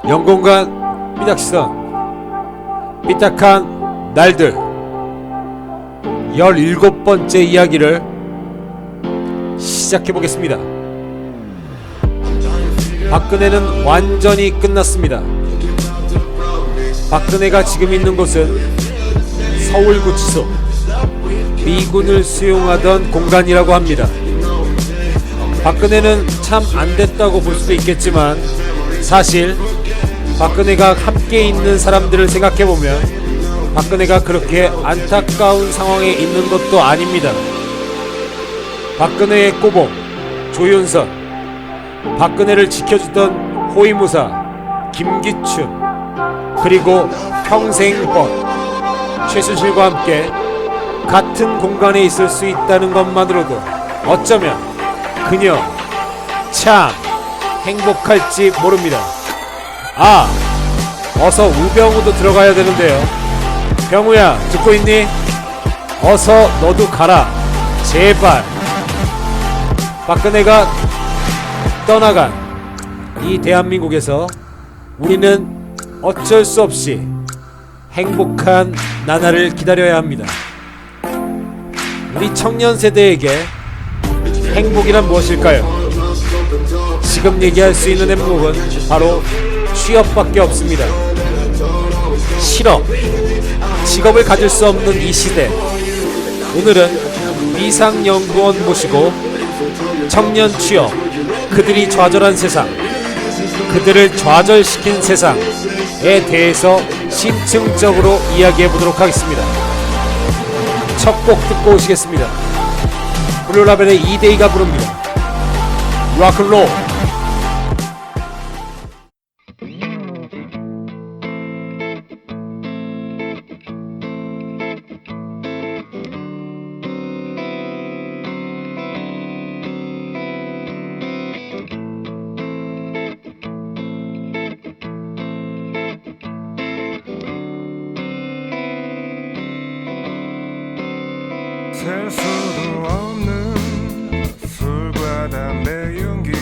영공간 삐딱선 삐딱한 날들 17번째 이야기를 시작해보겠습니다. 박근혜는 완전히 끝났습니다. 박근혜가 지금 있는 곳은 서울구치소, 미군을 수용하던 공간이라고 합니다. 박근혜는 참 안됐다고 볼 수도 있겠지만 사실 박근혜가 함께 있는 사람들을 생각해보면 박근혜가 그렇게 안타까운 상황에 있는 것도 아닙니다. 박근혜의 꼬봉 조윤선, 박근혜를 지켜주던 호위무사 김기춘, 그리고 평생법 최순실과 함께 같은 공간에 있을 수 있다는 것만으로도 어쩌면 그녀 참 행복할지 모릅니다. 아, 어서 우병우도 들어가야 되는데요. 병우야, 듣고 있니? 어서 너도 가라, 제발. 박근혜가 떠나간 이 대한민국에서 우리는 어쩔 수 없이 행복한 나날을 기다려야 합니다. 우리 청년 세대에게 행복이란 무엇일까요? 지금 얘기할 수 있는 행복은 바로 취업밖에 없습니다. 실업, 직업을 가질 수 없는 이 시대, 오늘은 미상연구원 모시고 청년 취업, 그들이 좌절한 세상, 그들을 좌절시킨 세상에 대해서 심층적으로 이야기해 보도록 하겠습니다. 첫 곡 듣고 오시겠습니다. 블루라벨의 이데이가 부릅니다. 락클로. 셀 수도 없는 술과 담배 연기,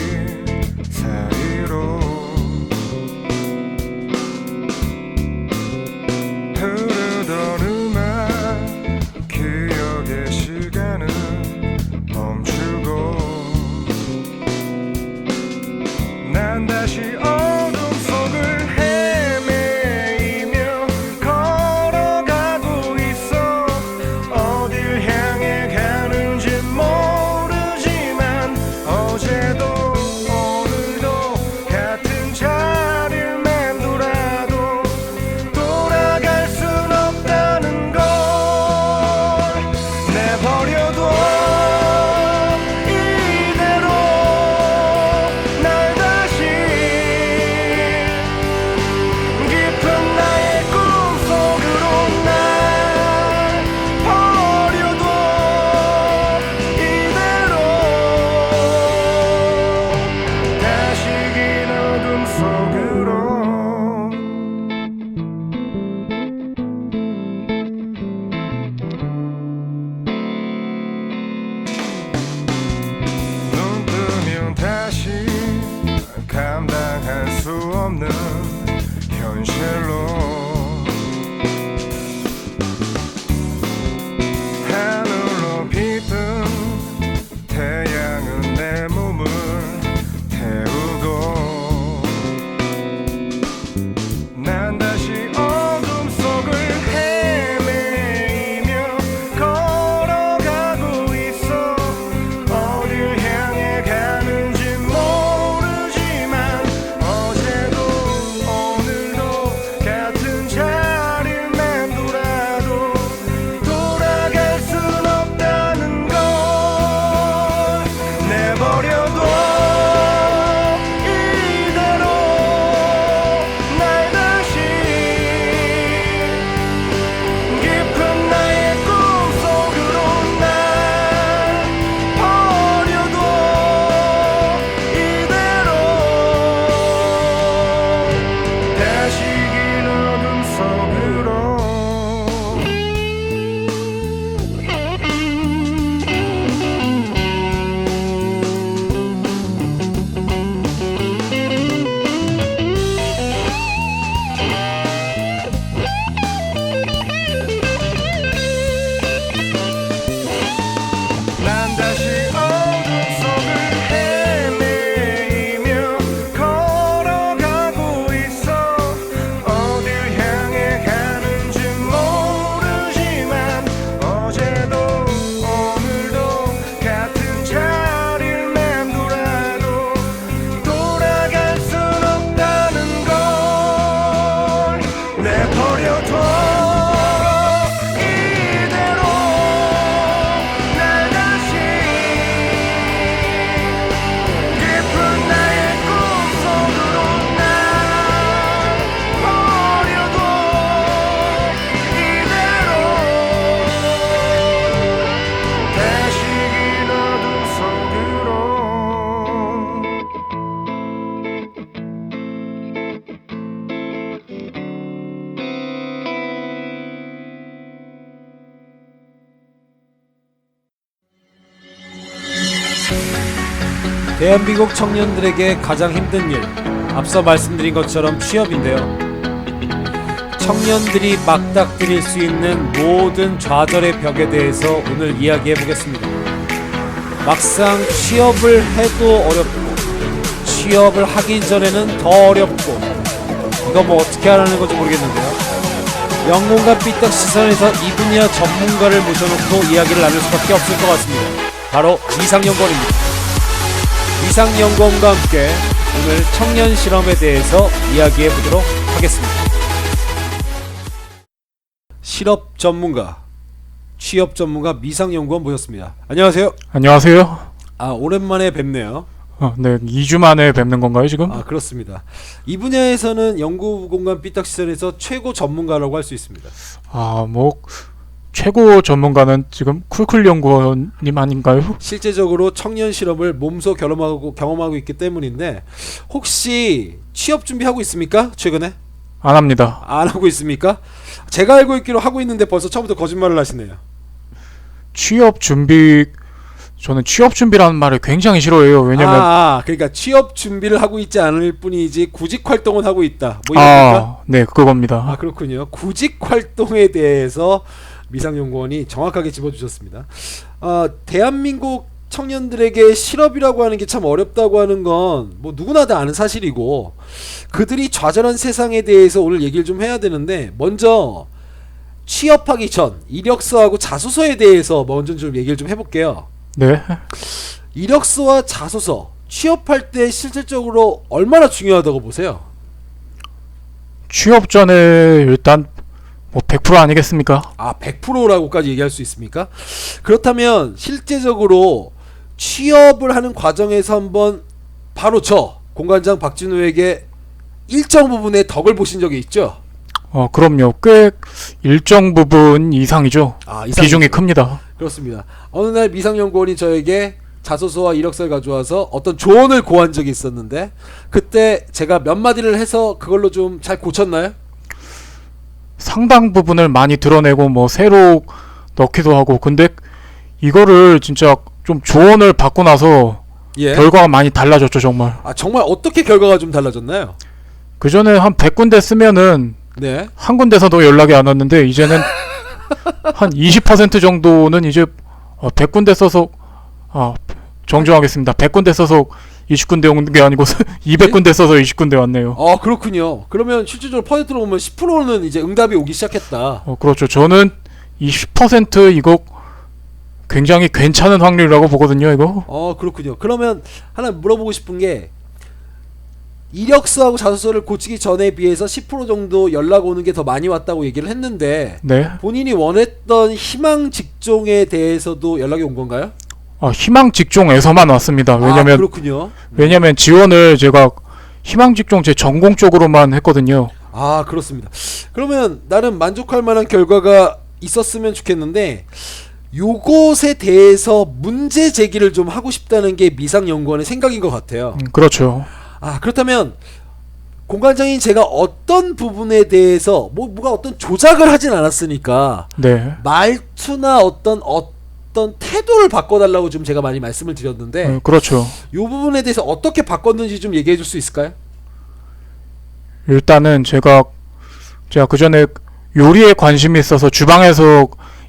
다시 어둠 속을 헤매이며 걸어가고 있어. 어딜 향해 가는지 모르지만 어제도 오늘도 같은 자리를 맴돌아도 돌아갈 순 없다는 걸 내버려둬. 이대로 날 다시 깊은 나의 꿈속으로 날 버려둬. 이대로 다시 긴 어둠 속으로. 대한민국 청년들에게 가장 힘든 일, 앞서 말씀드린 것처럼 취업인데요. 청년들이 맞닥뜨릴 수 있는 모든 좌절의 벽에 대해서 오늘 이야기해 보겠습니다. 막상 취업을 해도 어렵고 취업을 하기 전에는 더 어렵고, 이거 뭐 어떻게 하라는 건지 모르겠는데요. 영문과 삐딱 시선에서 이 분야 전문가를 모셔놓고 이야기를 나눌 수밖에 없을 것 같습니다. 바로 미상연구원입니다. 미상연구원과 함께 오늘 청년 실험에 대해서 이야기해 보도록 하겠습니다. 실업 전문가, 취업 전문가 미상연구원 모셨습니다. 안녕하세요. 안녕하세요. 오랜만에 뵙네요. 네, 2주 만에 뵙는 건가요, 지금? 그렇습니다. 이 분야에서는 연구공간 삐딱 시선에서 최고 전문가라고 할 수 있습니다. 뭐 최고 전문가는 지금 쿨쿨 연구원님 아닌가요? 실제적으로 청년 실험을 몸소 경험하고 있기 때문인데, 혹시 취업 준비하고 있습니까? 최근에? 안 합니다. 안 하고 있습니까? 제가 알고 있기로 하고 있는데 벌써 처음부터 거짓말을 하시네요. 취업 준비, 저는 취업 준비라는 말을 굉장히 싫어해요. 왜냐면 그러니까 취업 준비를 하고 있지 않을 뿐이지 구직 활동은 하고 있다. 뭐 이겁니까? 네, 그겁니다. 그렇군요. 구직 활동에 대해서 미상연구원이 정확하게 짚어주셨습니다. 대한민국 청년들에게 실업이라고 하는 게 참 어렵다고 하는 건 뭐 누구나 다 아는 사실이고, 그들이 좌절한 세상에 대해서 오늘 얘기를 좀 해야 되는데, 먼저 취업하기 전 이력서하고 자소서에 대해서 먼저 좀 얘기를 좀 해볼게요. 네. 이력서와 자소서, 취업할 때 실질적으로 얼마나 중요하다고 보세요? 취업 전에 일단 뭐 100% 아니겠습니까? 100%라고까지 얘기할 수 있습니까? 그렇다면 실제적으로 취업을 하는 과정에서 한번 바로 저 공관장 박진우에게 일정 부분의 덕을 보신 적이 있죠? 그럼요. 꽤 일정 부분 이상이죠. 비중이 큽니다. 그렇습니다. 어느 날 미상연구원이 저에게 자소서와 이력서를 가져와서 어떤 조언을 고한 적이 있었는데, 그때 제가 몇 마디를 해서 그걸로 좀 잘 고쳤나요? 상당 부분을 많이 드러내고 뭐 새로 넣기도 하고, 근데 이거를 진짜 좀 조언을 받고 나서 결과가 많이 달라졌죠, 정말. 정말 어떻게 결과가 좀 달라졌나요? 그 전에 한 100군데 쓰면은 한 군데서도 연락이 안 왔는데, 이제는 한 20% 정도는 이제 100군데 써서 정정하겠습니다. 100군데 써서 20군데 온 게 아니고 200군데 써서 20군데 왔네요. 그렇군요. 그러면 실질적으로 퍼센트로 보면 10%는 이제 응답이 오기 시작했다. 그렇죠. 저는 20% 이거 굉장히 괜찮은 확률이라고 보거든요, 이거. 그렇군요. 그러면 하나 물어보고 싶은 게, 이력서하고 자소서를 고치기 전에 비해서 10% 정도 연락 오는 게 더 많이 왔다고 얘기를 했는데, 네. 본인이 원했던 희망 직종에 대해서도 연락이 온 건가요? 희망 직종에서만 왔습니다. 왜냐면 그렇군요. 왜냐면 지원을 제가 희망 직종 제 전공 쪽으로만 했거든요. 그렇습니다. 그러면 나름 만족할 만한 결과가 있었으면 좋겠는데, 요것에 대해서 문제 제기를 좀 하고 싶다는 게 미상연구원의 생각인 것 같아요. 그렇죠. 그렇다면 공관장인 제가 어떤 부분에 대해서 뭐가 어떤 조작을 하진 않았으니까, 말투나 어떤 태도를 바꿔달라고 좀 제가 많이 말씀을 드렸는데, 그렇죠. 이 부분에 대해서 어떻게 바꿨는지 좀 얘기해 줄 수 있을까요? 일단은 제가 그 전에 요리에 관심이 있어서 주방에서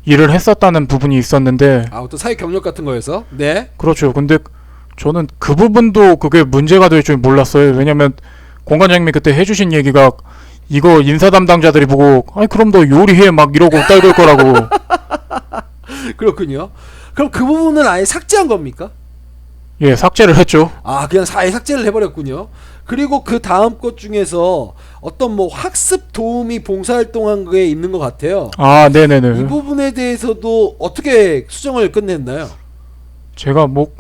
일을 했었다는 부분이 있었는데 아, 어떤 사회 경력 같은 거에서. 네. 그렇죠. 근데 저는 그 부분도 그게 문제가 될 줄 몰랐어요. 왜냐면 공관장님이 그때 해주신 얘기가 이거 인사 담당자들이 보고 아니 그럼 너 요리해 막 이러고 딸걸 거라고. 그렇군요. 그럼 그 부분은 아예 삭제한 겁니까? 예, 삭제를 했죠. 아, 그냥 아예 삭제를 해버렸군요. 그리고 그 다음 것 중에서 어떤 뭐 학습 도우미 봉사활동한 게 있는 것 같아요. 아, 이 네네네. 부분에 대해서도 어떻게 수정을 끝냈나요? 제가 뭐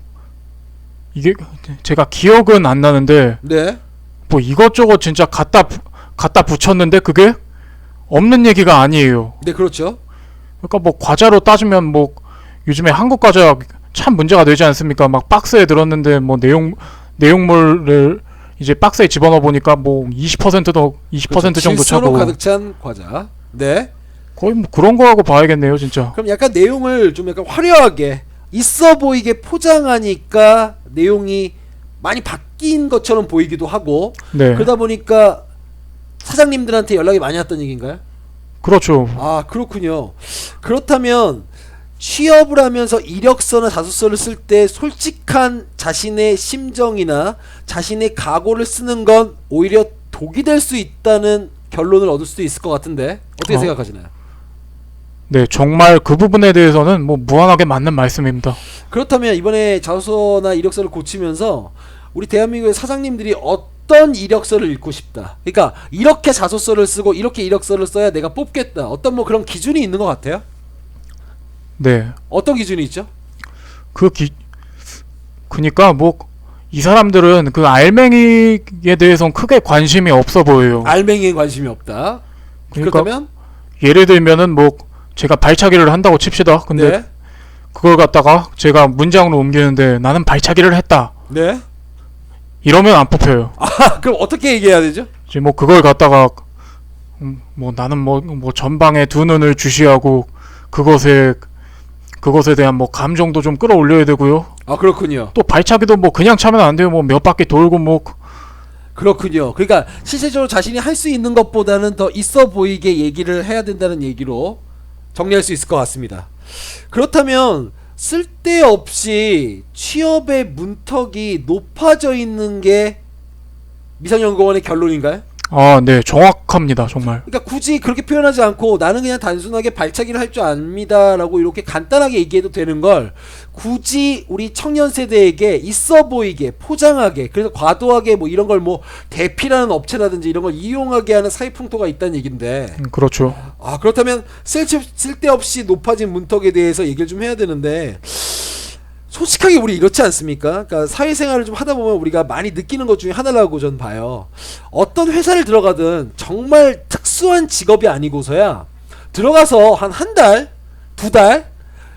이게 제가 기억은 안 나는데 네. 뭐 이것저것 진짜 갖다 붙였는데 그게 없는 얘기가 아니에요. 네, 그렇죠. 그러니까 뭐 과자로 따지면 뭐 요즘에 한국 과자 참 문제가 되지 않습니까? 막 박스에 들었는데 뭐 내용물을 이제 박스에 집어넣어 보니까 뭐 20%도 20% 그렇죠. 정도 질소로 차고 가득 찬 과자. 네. 거의 뭐 그런 거하고 봐야겠네요, 진짜. 그럼 약간 내용을 좀 약간 화려하게 있어 보이게 포장하니까 내용이 많이 바뀐 것처럼 보이기도 하고 네. 그러다 보니까 사장님들한테 연락이 많이 왔던 얘기인가요? 그렇죠. 아, 그렇군요. 그렇다면 취업을 하면서 이력서나 자소서를 쓸 때 솔직한 자신의 심정이나 자신의 각오를 쓰는 건 오히려 독이 될 수 있다는 결론을 얻을 수도 있을 것 같은데 어떻게 생각하시나요? 네, 정말 그 부분에 대해서는 뭐 무한하게 맞는 말씀입니다. 그렇다면 이번에 자소서나 이력서를 고치면서 우리 대한민국의 사장님들이 어떤 이력서를 읽고 싶다. 그러니까 이렇게 자소서를 쓰고 이렇게 이력서를 써야 내가 뽑겠다. 어떤 뭐 그런 기준이 있는 것 같아요? 네. 어떤 기준이 있죠? 그니까 뭐 이 사람들은 그 알맹이에 대해서는 크게 관심이 없어 보여요. 알맹이에 관심이 없다. 그러니까 그렇다면 예를 들면은 뭐 제가 발차기를 한다고 칩시다. 근데 네. 그걸 갖다가 제가 문장으로 옮기는데 나는 발차기를 했다. 네. 이러면 안 뽑혀요. 아, 그럼 어떻게 얘기해야 되죠? 이제 뭐 그걸 갖다가 뭐 나는 뭐 전방에 두 눈을 주시하고 그것에 대한 뭐 감정도 좀 끌어올려야 되고요. 아, 그렇군요. 또 발차기도 뭐 그냥 차면 안 돼요. 뭐 몇 바퀴 돌고 뭐 그렇군요. 그러니까 실질적으로 자신이 할 수 있는 것보다는 더 있어 보이게 얘기를 해야 된다는 얘기로 정리할 수 있을 것 같습니다. 그렇다면 쓸데없이 취업의 문턱이 높아져 있는 게 미성연구원의 결론인가요? 아, 네, 정확합니다, 정말. 그러니까 굳이 그렇게 표현하지 않고 나는 그냥 단순하게 발차기를 할 줄 압니다 라고 이렇게 간단하게 얘기해도 되는 걸 굳이 우리 청년 세대에게 있어 보이게 포장하게 그래서 과도하게 뭐 이런 걸 뭐 대피라는 업체라든지 이런 걸 이용하게 하는 사회 풍토가 있다는 얘긴데 그렇죠. 아, 그렇다면 쓸데없이 높아진 문턱에 대해서 얘기를 좀 해야 되는데 솔직하게 우리 이렇지 않습니까? 그러니까 사회생활을 좀 하다 보면 우리가 많이 느끼는 것 중에 하나라고 전 봐요. 어떤 회사를 들어가든 정말 특수한 직업이 아니고서야 들어가서 한 달, 두 달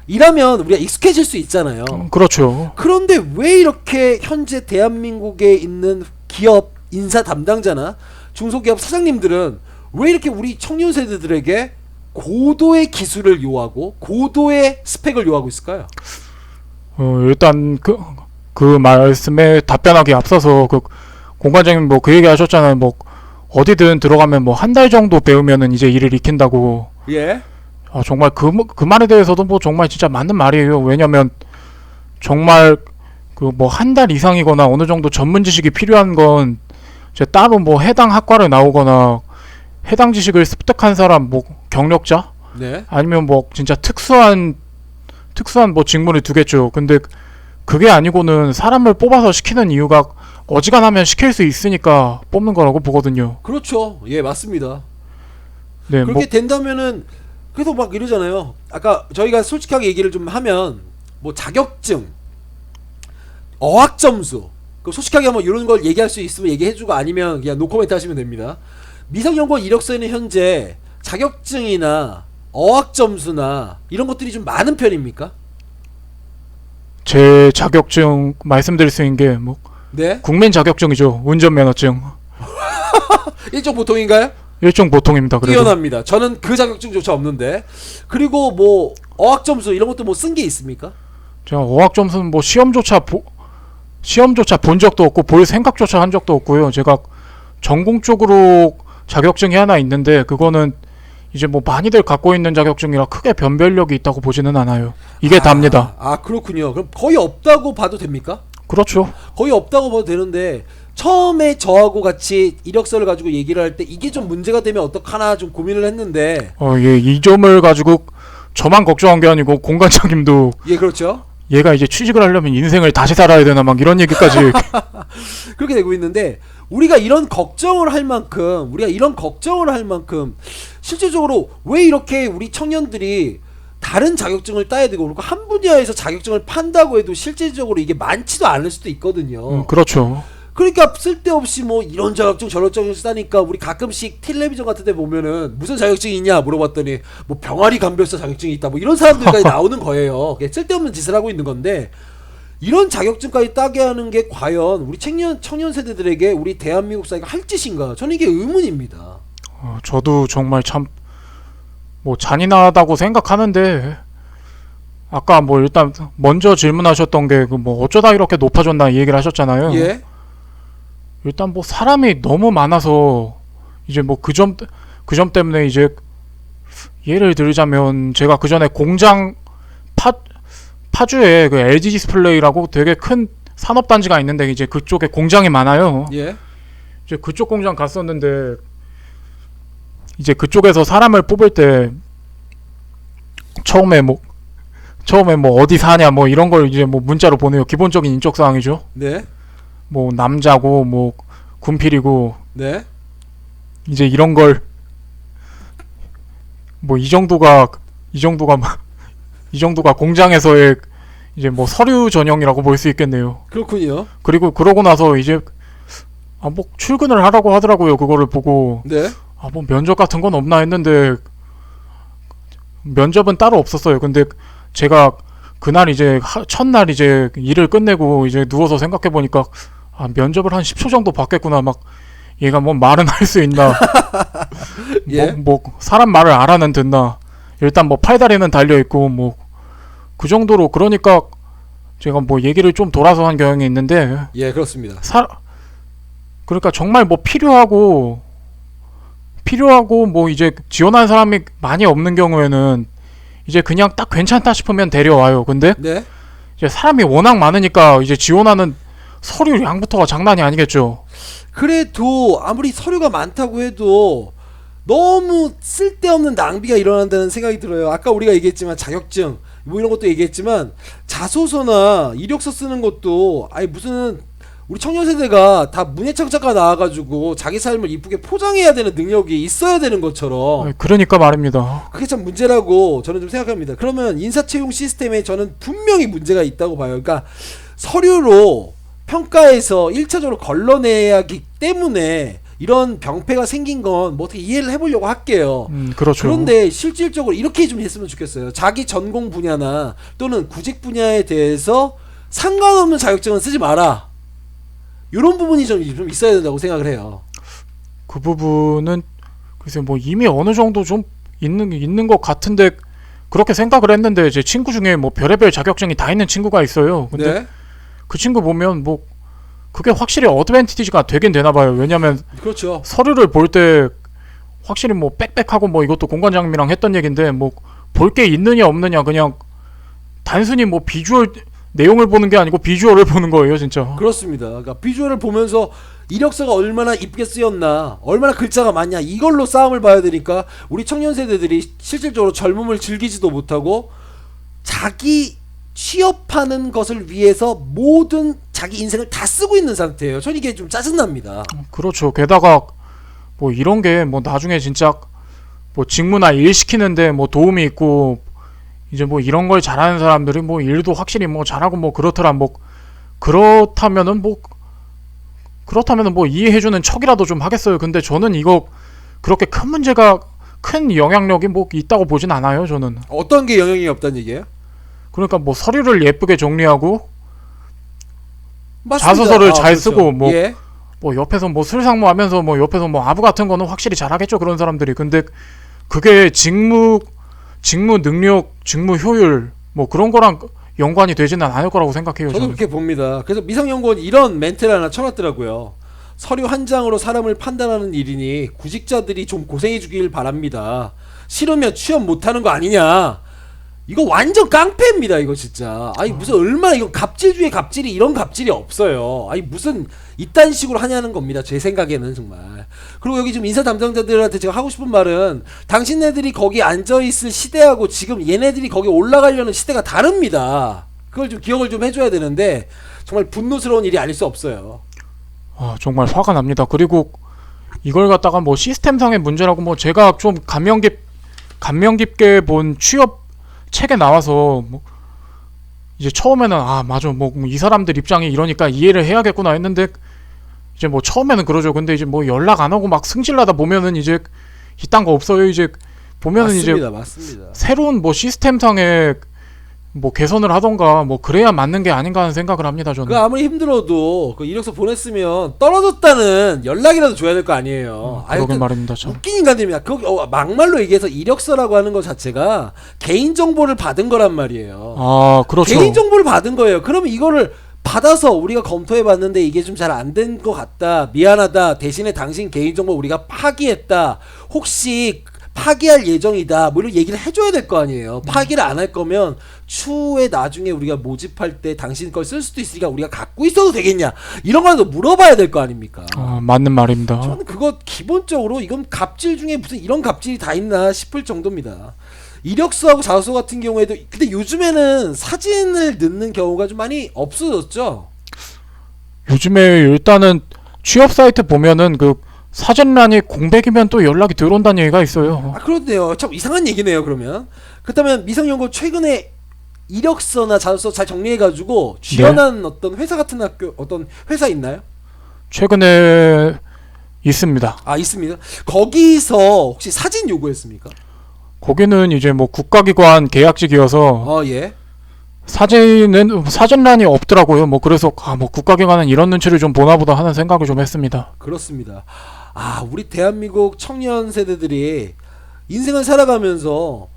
일하면 우리가 익숙해질 수 있잖아요. 그렇죠. 그런데 왜 이렇게 현재 대한민국에 있는 기업 인사 담당자나 중소기업 사장님들은 왜 이렇게 우리 청년 세대들에게 고도의 기술을 요하고 고도의 스펙을 요하고 있을까요? 일단 그 말씀에 답변하기 앞서서 그 공관장님 뭐 그 얘기 하셨잖아요. 뭐 어디든 들어가면 뭐 한 달 정도 배우면은 이제 일을 익힌다고. 예. 아, 정말 그 말에 대해서도 뭐 정말 진짜 맞는 말이에요. 왜냐면 정말 그 뭐 한 달 이상이거나 어느 정도 전문 지식이 필요한 건 이제 따로 뭐 해당 학과를 나오거나 해당 지식을 습득한 사람 뭐 경력자 네. 아니면 뭐 진짜 특수한 뭐 직무를 두겠죠. 근데 그게 아니고는 사람을 뽑아서 시키는 이유가 어지간하면 시킬 수 있으니까 뽑는 거라고 보거든요. 그렇죠. 예, 맞습니다. 네, 그렇게 된다면은 그래서 막 이러잖아요. 아까 저희가 솔직하게 얘기를 좀 하면 뭐 자격증, 어학 점수, 그 솔직하게 한번 이런 걸 얘기할 수 있으면 얘기해주고 아니면 그냥 노코멘트 하시면 됩니다. 미성연구원 이력서에는 현재 자격증이나 어학 점수나 이런 것들이 좀 많은 편입니까? 제 자격증 말씀드릴 수 있는 게 뭐 네. 국민 자격증이죠. 운전면허증. 일종 보통인가요? 일종 보통입니다. 그래도. 뛰어납니다. 저는 그 자격증조차 없는데. 그리고 뭐 어학 점수 이런 것도 뭐 쓴 게 있습니까? 제가 어학 점수는 뭐 시험조차 본 적도 없고 볼 생각조차 한 적도 없고요. 제가 전공 쪽으로 자격증이 하나 있는데 그거는 이제 뭐 많이들 갖고 있는 자격증이라 크게 변별력이 있다고 보지는 않아요. 이게 답니다. 그렇군요. 그럼 거의 없다고 봐도 됩니까? 그렇죠. 거의 없다고 봐도 되는데 처음에 저하고 같이 이력서를 가지고 얘기를 할 때 이게 좀 문제가 되면 어떡하나 좀 고민을 했는데 예, 이 점을 가지고 저만 걱정한 게 아니고 공관장님도 예, 그렇죠. 얘가 이제 취직을 하려면 인생을 다시 살아야 되나 막 이런 얘기까지 그렇게 되고 있는데 우리가 이런 걱정을 할 만큼 실질적으로 왜 이렇게 우리 청년들이 다른 자격증을 따야 되고 그리고 한 분야에서 자격증을 판다고 해도 실질적으로 이게 많지도 않을 수도 있거든요. 그렇죠. 그러니까 쓸데없이 뭐 이런 자격증 저런 자격증 따니까 우리 가끔씩 텔레비전 같은 데 보면은 무슨 자격증이 있냐 물어봤더니 뭐 병아리 감별사 자격증이 있다 뭐 이런 사람들까지 나오는 거예요. 쓸데없는 짓을 하고 있는 건데 이런 자격증까지 따게 하는 게 과연 우리 청년 세대들에게 우리 대한민국 사회가 할 짓인가? 저는 이게 의문입니다. 저도 정말 참 뭐 잔인하다고 생각하는데 아까 뭐 일단 먼저 질문하셨던 게 그 뭐 어쩌다 이렇게 높아졌나 이 얘기를 하셨잖아요. 예. 일단 뭐 사람이 너무 많아서 이제 뭐 그 점 때문에 이제 예를 들자면 제가 그 전에 공장 파주에 그 LG 디스플레이라고 되게 큰 산업 단지가 있는데 이제 그쪽에 공장이 많아요. 예. 이제 그쪽 공장 갔었는데 이제 그쪽에서 사람을 뽑을 때 처음에 뭐 어디 사냐 뭐 이런 걸 이제 뭐 문자로 보내요. 기본적인 인적 사항이죠. 네. 뭐 남자고 뭐 군필이고 네. 이제 이런 걸 뭐 이 정도가 공장에서의 이제 뭐 서류 전형이라고 볼 수 있겠네요. 그렇군요. 그리고 그러고 나서 이제 뭐 출근을 하라고 하더라고요. 그거를 보고 네. 뭐 면접 같은 건 없나 했는데 면접은 따로 없었어요. 근데 제가 그날 이제 첫날 이제 일을 끝내고 이제 누워서 생각해 보니까 면접을 한 10초 정도 받겠구나. 막 얘가 뭐 말은 할 수 있나 예. 뭐 사람 말을 알아는 듣나 일단 뭐 팔다리는 달려 있고 뭐 그 정도로 그러니까 제가 뭐 얘기를 좀 돌아서 한 경향이 있는데 예, 그렇습니다. 그러니까 정말 뭐 필요하고 뭐 이제 지원하는 사람이 많이 없는 경우에는 이제 그냥 딱 괜찮다 싶으면 데려와요. 근데 네. 이제 사람이 워낙 많으니까 이제 지원하는 서류 양부터가 장난이 아니겠죠. 그래도 아무리 서류가 많다고 해도 너무 쓸데없는 낭비가 일어난다는 생각이 들어요. 아까 우리가 얘기했지만 자격증 뭐 이런 것도 얘기했지만 자소서나 이력서 쓰는 것도 아니 무슨 우리 청년 세대가 다 문예창작가 나와가지고 자기 삶을 이쁘게 포장해야 되는 능력이 있어야 되는 것처럼 그러니까 말입니다. 그게 참 문제라고 저는 좀 생각합니다. 그러면 인사채용 시스템에 저는 분명히 문제가 있다고 봐요. 그러니까 서류로 평가에서 1차적으로 걸러내야 하기 때문에 이런 병폐가 생긴 건 뭐 어떻게 이해를 해보려고 할게요. 그렇죠. 그런데 실질적으로 이렇게 좀 했으면 좋겠어요. 자기 전공 분야나 또는 구직 분야에 대해서 상관없는 자격증은 쓰지 마라. 이런 부분이 좀 있어야 된다고 생각을 해요. 그 부분은 글쎄 뭐 이미 어느 정도 좀 있는 것 같은데 그렇게 생각을 했는데 제 친구 중에 뭐 별의별 자격증이 다 있는 친구가 있어요. 근데 네. 그 친구 보면 뭐 그게 확실히 어드밴티지가 되긴 되나 봐요. 왜냐면 그렇죠. 서류를 볼 때 확실히 뭐 빽빽하고 뭐 이것도 공관장님이랑 했던 얘기인데 뭐 볼 게 있느냐 없느냐 그냥 단순히 뭐 비주얼 내용을 보는 게 아니고 비주얼을 보는 거예요, 진짜. 그렇습니다. 그러니까 비주얼을 보면서 이력서가 얼마나 이쁘게 쓰였나, 얼마나 글자가 많냐 이걸로 싸움을 봐야 되니까 우리 청년 세대들이 실질적으로 젊음을 즐기지도 못하고 자기 취업하는 것을 위해서 모든 자기 인생을 다 쓰고 있는 상태예요. 전 이게 좀 짜증납니다. 그렇죠. 게다가 뭐 이런 게 뭐 나중에 진짜 뭐 직무나 일 시키는데 뭐 도움이 있고 이제 뭐 이런 걸 잘하는 사람들이 뭐 일도 확실히 뭐 잘하고 뭐 그렇더라 뭐 그렇다면은 뭐 이해해주는 척이라도 좀 하겠어요. 근데 저는 이거 그렇게 큰 영향력이 뭐 있다고 보진 않아요. 저는. 어떤 게 영향이 없다는 얘기예요? 그러니까 뭐 서류를 예쁘게 정리하고 맞습니다. 자소서를 잘 그렇죠. 쓰고 뭐 예. 뭐 옆에서 뭐 술상무하면서 뭐 옆에서 뭐 아부 같은 거는 확실히 잘하겠죠. 그런 사람들이. 근데 그게 직무 능력, 직무 효율 뭐 그런 거랑 연관이 되지는 않을 거라고 생각해요. 저도 저는. 그렇게 봅니다. 그래서 미상연구원이 이런 멘트를 하나 쳐놨더라고요. 서류 한 장으로 사람을 판단하는 일이니 구직자들이 좀 고생해 주길 바랍니다. 싫으면 취업 못하는 거 아니냐. 이거 완전 깡패입니다 이거 진짜. 아니 무슨 얼마나 이거 갑질 중에 갑질이 이런 갑질이 없어요. 아니 무슨 이딴 식으로 하냐는 겁니다 제 생각에는 정말. 그리고 여기 지금 인사 담당자들한테 제가 하고 싶은 말은 당신네들이 거기 앉아있을 시대하고 지금 얘네들이 거기 올라가려는 시대가 다릅니다. 그걸 좀 기억을 좀 해줘야 되는데 정말 분노스러운 일이 아닐 수 없어요. 정말 화가 납니다. 그리고 이걸 갖다가 뭐 시스템상의 문제라고 뭐 제가 좀 감명 깊게 본 취업 책에 나와서 뭐 이제 처음에는 맞아 뭐 이 사람들 입장이 이러니까 이해를 해야겠구나 했는데 이제 뭐 처음에는 그러죠. 근데 이제 뭐 연락 안 하고 막 승질나다 보면은 이제 이딴 거 없어요. 이제 보면은 맞습니다. 새로운 뭐 시스템상의 뭐 개선을 하던가 뭐 그래야 맞는 게 아닌가 하는 생각을 합니다. 저는. 그 아무리 힘들어도 그 이력서 보냈으면 떨어졌다는 연락이라도 줘야 될 거 아니에요. 그러게 말입니다. 참. 웃긴 인간들입니다. 거기 막말로 얘기해서 이력서라고 하는 것 자체가 개인 정보를 받은 거란 말이에요. 그렇죠. 개인 정보를 받은 거예요. 그러면 이거를 받아서 우리가 검토해 봤는데 이게 좀 잘 안 된 것 같다. 미안하다. 대신에 당신 개인 정보 우리가 파기했다. 혹시 파기할 예정이다. 뭐 이런 얘기를 해줘야 될 거 아니에요. 파기를 안 할 거면 추후에 나중에 우리가 모집할 때 당신 걸 쓸 수도 있으니까 우리가 갖고 있어도 되겠냐. 이런 거라도 물어봐야 될 거 아닙니까? 맞는 말입니다. 저는 그거 기본적으로 이건 갑질 중에 무슨 이런 갑질이 다 있나 싶을 정도입니다. 이력서하고 자소서 같은 경우에도 근데 요즘에는 사진을 넣는 경우가 좀 많이 없어졌죠. 요즘에 일단은 취업 사이트 보면은 그 사진란이 공백이면 또 연락이 들어온다는 얘기가 있어요. 그렇네요. 참 이상한 얘기네요. 그러면 그렇다면 미성연고 최근에 이력서나 자소서 잘 정리해가지고 지원한 어떤 회사 같은 학교 어떤 회사 있나요? 최근에 있습니다. 있습니다. 거기서 혹시 사진 요구했습니까? 거기는 이제 뭐 국가기관 계약직이어서 예. 사진란이 없더라고요. 뭐 그래서 뭐 국가기관은 이런 눈치를 좀 보나보다 하는 생각을 좀 했습니다. 그렇습니다. 우리 대한민국 청년 세대들이 인생을 살아가면서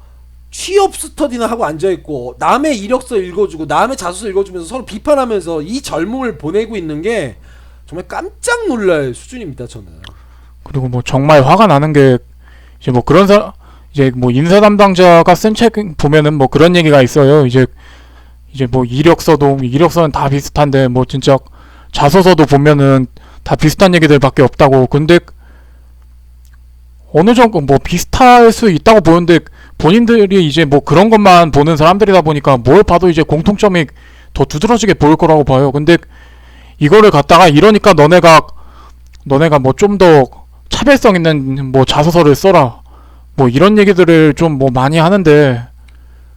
취업 스터디나 하고 앉아있고 남의 이력서 읽어주고 남의 자소서 읽어주면서 서로 비판하면서 이 젊음을 보내고 있는 게 정말 깜짝 놀랄 수준입니다. 저는. 그리고 뭐 정말 화가 나는 게 이제 뭐 그런 이제 뭐 인사 담당자가 쓴 책 보면은 뭐 그런 얘기가 있어요. 이제 뭐 이력서는 다 비슷한데 뭐 진짜 자소서도 보면은 다 비슷한 얘기들밖에 없다고. 근데 어느 정도 뭐 비슷할 수 있다고 보는데 본인들이 이제 뭐 그런 것만 보는 사람들이다 보니까 뭘 봐도 이제 공통점이 더 두드러지게 보일 거라고 봐요. 근데 이거를 갖다가 이러니까 너네가 뭐 좀 더 차별성 있는 뭐 자소서를 써라. 뭐 이런 얘기들을 좀 뭐 많이 하는데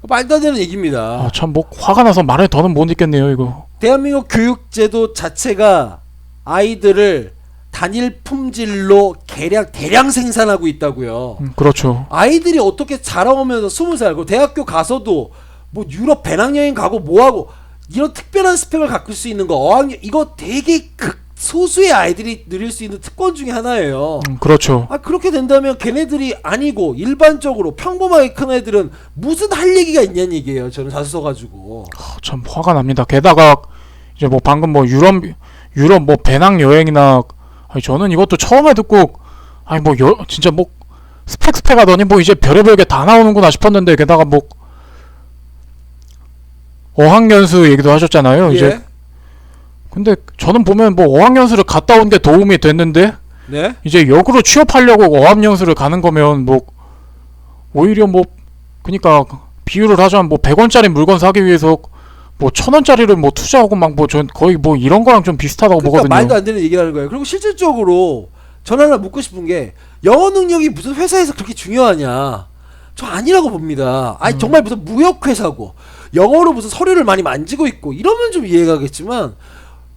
말도 안 되는 얘기입니다. 참 뭐 화가 나서 말을 더는 못 읽겠네요 이거. 대한민국 교육제도 자체가 아이들을 단일 품질로 대량 생산하고 있다고요. 그렇죠. 아이들이 어떻게 자라오면서 20살 그 대학교 가서도 뭐 유럽 배낭여행 가고 뭐하고 이런 특별한 스펙을 갖출 수 있는 거 어학연 이거 되게 소수의 아이들이 누릴 수 있는 특권 중에 하나예요. 그렇죠. 그렇게 된다면 걔네들이 아니고 일반적으로 평범하게 큰 애들은 무슨 할 얘기가 있냐는 얘기예요. 저는 자소서 가지고. 참 화가 납니다. 게다가 이제 뭐 방금 뭐 유럽 뭐 배낭 여행이나 저는 이것도 처음에 듣고 뭐 진짜 뭐 스펙 하더니 뭐 이제 별의별 게 다 나오는구나 싶었는데 게다가 뭐 어학연수 얘기도 하셨잖아요. 이제 근데 저는 보면 뭐 어학연수를 갔다 온 게 도움이 됐는데 이제 역으로 취업하려고 어학연수를 가는 거면 뭐 오히려 뭐 그러니까 비유를 하자면 뭐 100원짜리 물건 사기 위해서 뭐 1000원짜리를 뭐 투자하고 막 뭐 전 거의 뭐 이런 거랑 좀 비슷하다고 보거든요. 말도 안 되는 얘기를 하는 거예요. 그리고 실질적으로 전 하나 묻고 싶은 게 영어 능력이 무슨 회사에서 그렇게 중요하냐? 저 아니라고 봅니다. 정말 무슨 무역회사고 영어로 무슨 서류를 많이 만지고 있고 이러면 좀 이해가겠지만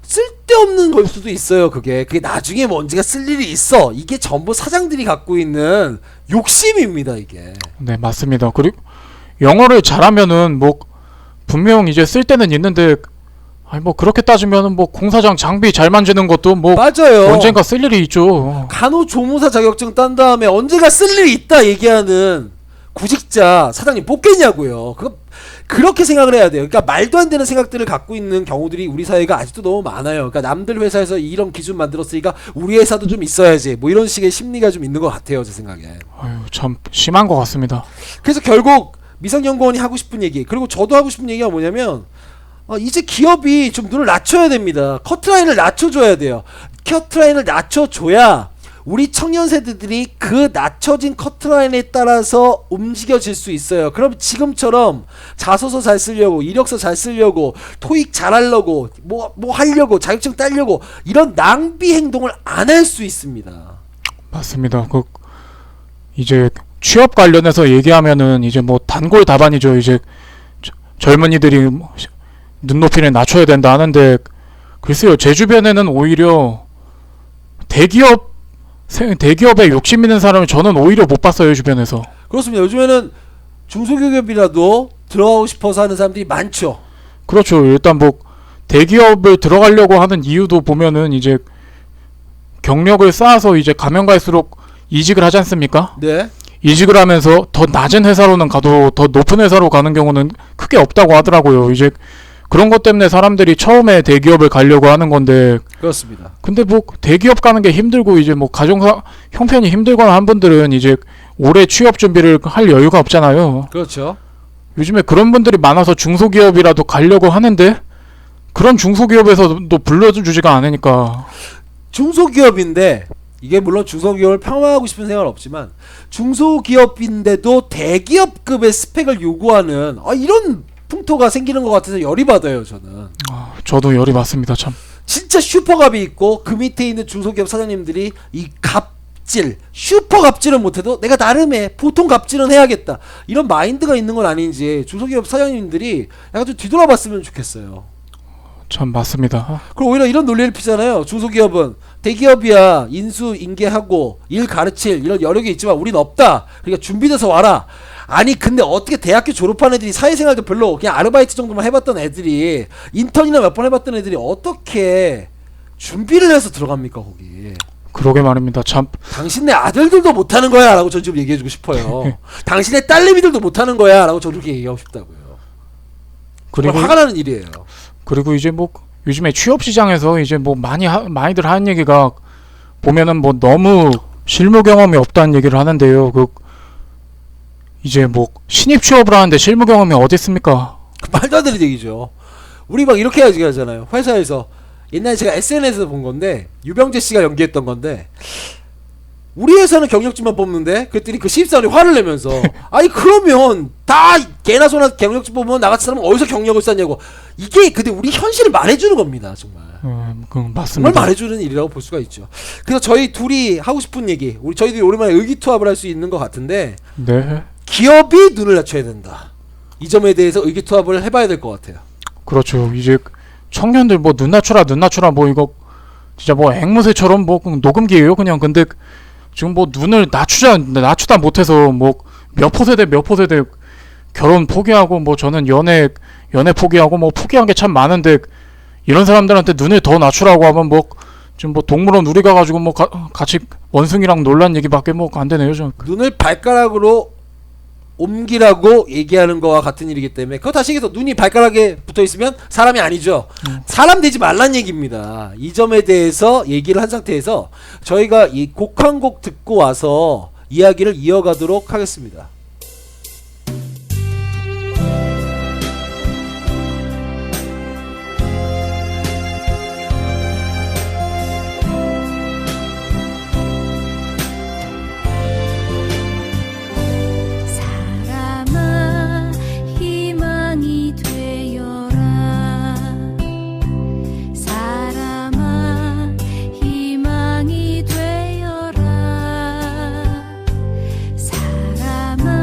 쓸데없는 걸 수도 있어요. 그게 나중에 뭐 언제가 쓸 일이 있어. 이게 전부 사장들이 갖고 있는 욕심입니다. 이게. 네 맞습니다. 그리고 영어를 잘하면은 뭐 분명 이제 쓸 때는 있는데 뭐 그렇게 따지면은 뭐 공사장 장비 잘 만지는 것도 뭐 맞아요. 언젠가 쓸 일이 있죠. 간호조무사 자격증 딴 다음에 언제가 쓸 일이 있다 얘기하는 구직자 사장님 뽑겠냐고요. 그렇게 생각을 해야 돼요. 그러니까 말도 안 되는 생각들을 갖고 있는 경우들이 우리 사회가 아직도 너무 많아요. 그러니까 남들 회사에서 이런 기준 만들었으니까 우리 회사도 좀 있어야지. 뭐 이런 식의 심리가 좀 있는 것 같아요, 제 생각에. 아유, 참 심한 것 같습니다. 그래서 결국 미성연구원이 하고 싶은 얘기, 그리고 저도 하고 싶은 얘기가 뭐냐면 이제 기업이 좀 눈을 낮춰야 됩니다. 커트라인을 낮춰줘야 돼요. 커트라인을 낮춰줘야 우리 청년 세대들이 그 낮춰진 커트라인에 따라서 움직여질 수 있어요. 그럼 지금처럼 자소서 잘 쓰려고, 이력서 잘 쓰려고, 토익 잘 하려고, 뭐 하려고, 자격증 따려고 이런 낭비 행동을 안 할 수 있습니다. 맞습니다. 이제 취업 관련해서 얘기하면은 이제 뭐 단골다반이죠. 이제 젊은이들이 눈높이를 낮춰야 된다 하는데, 글쎄요, 제 주변에는 오히려 대기업에 욕심 있는 사람을 저는 오히려 못 봤어요, 주변에서. 그렇습니다. 요즘에는 중소기업이라도 들어가고 싶어서 하는 사람들이 많죠. 그렇죠. 일단 뭐 대기업을 들어가려고 하는 이유도 보면은 이제 경력을 쌓아서 이제 가면 갈수록 이직을 하지 않습니까? 네. 이직을 하면서 더 낮은 회사로는 가도 더 높은 회사로 가는 경우는 크게 없다고 하더라고요. 이제 그런 것 때문에 사람들이 처음에 대기업을 가려고 하는 건데, 그렇습니다. 근데 뭐 대기업 가는 게 힘들고 이제 뭐 가정 형편이 힘들거나 한 분들은 이제 오래 취업 준비를 할 여유가 없잖아요. 그렇죠. 요즘에 그런 분들이 많아서 중소기업이라도 가려고 하는데, 그런 중소기업에서도 불러주지가 않으니까. 중소기업인데, 이게 물론 중소기업을 폄하하고 싶은 생각은 없지만 중소기업인데도 대기업급의 스펙을 요구하는 이런 풍토가 생기는 것 같아서 열이 받아요, 저는. 저도 열이 받습니다, 참. 진짜 슈퍼갑이 있고 그 밑에 있는 중소기업 사장님들이 이 갑질, 슈퍼 갑질은 못해도 내가 나름의 보통 갑질은 해야겠다, 이런 마인드가 있는 건 아닌지 중소기업 사장님들이 약간 좀 뒤돌아봤으면 좋겠어요. 참 맞습니다. 그리고 오히려 이런 논리를 피잖아요. 중소기업은 대기업이야 인수 인계하고 일 가르칠 이런 여력이 있지만 우린 없다, 그러니까 준비돼서 와라. 아니 근데 어떻게 대학교 졸업한 애들이 사회생활도 별로 그냥 아르바이트 정도만 해봤던 애들이, 인턴이나 몇 번 해봤던 애들이 어떻게 준비를 해서 들어갑니까 거기. 그러게 말입니다. 참. 당신네 아들들도 못하는 거야 라고 전 지금 얘기해주고 싶어요. 당신네 딸내미들도 못하는 거야 라고 저는 그렇게 얘기하고 싶다고요. 그리고 화가 나는 일이에요. 그리고 이제 뭐 요즘에 취업 시장에서 이제 뭐 많이들 하는 얘기가, 보면은 뭐 너무 실무 경험이 없다는 얘기를 하는데요. 이제 뭐 신입 취업을 하는데 실무 경험이 어디 있습니까? 말도 안 되는 얘기죠. 우리 막 이렇게 하잖아요. 회사에서 옛날에 제가 SNS에서 본 건데, 유병재 씨가 연기했던 건데, 우리 회사는 경력직만 뽑는데, 그랬더니 그 신입사원이 화를 내면서 아니 그러면 다 개나 소나 경력직 뽑으면 나같이 사람은 어디서 경력을 쌓냐고. 이게 근데 우리 현실을 말해주는 겁니다, 정말. 맞습니다. 정말 말해주는 일이라고 볼 수가 있죠. 그래서 저희 둘이 하고 싶은 얘기, 저희들이 오랜만에 의기투합을 할 수 있는 것 같은데, 네. 기업이 눈을 낮춰야 된다. 이 점에 대해서 의기투합을 해봐야 될 것 같아요. 그렇죠. 이제 청년들 뭐 눈 낮추라 뭐 이거 진짜 뭐 앵무새처럼 뭐 녹음기예요 그냥. 근데 지금 뭐 눈을 낮추다 못해서 뭐 몇 포세대 결혼 포기하고, 뭐 저는 연애 포기하고 뭐 포기한 게 참 많은데, 이런 사람들한테 눈을 더 낮추라고 하면 뭐 지금 뭐 동물원 우리 가가지고 뭐 같이 원숭이랑 놀란 얘기밖에 뭐 안 되네요. 좀 눈을 발가락으로 옮기라고 얘기하는 거와 같은 일이기 때문에, 그거 다시 얘기해서 눈이 발가락에 붙어 있으면 사람이 아니죠. 사람 되지 말란 얘기입니다. 이 점에 대해서 얘기를 한 상태에서 저희가 이 곡 한 곡 듣고 와서 이야기를 이어가도록 하겠습니다. 사람아 희망이 되어라. 사람아 희망이 되어라. 사람아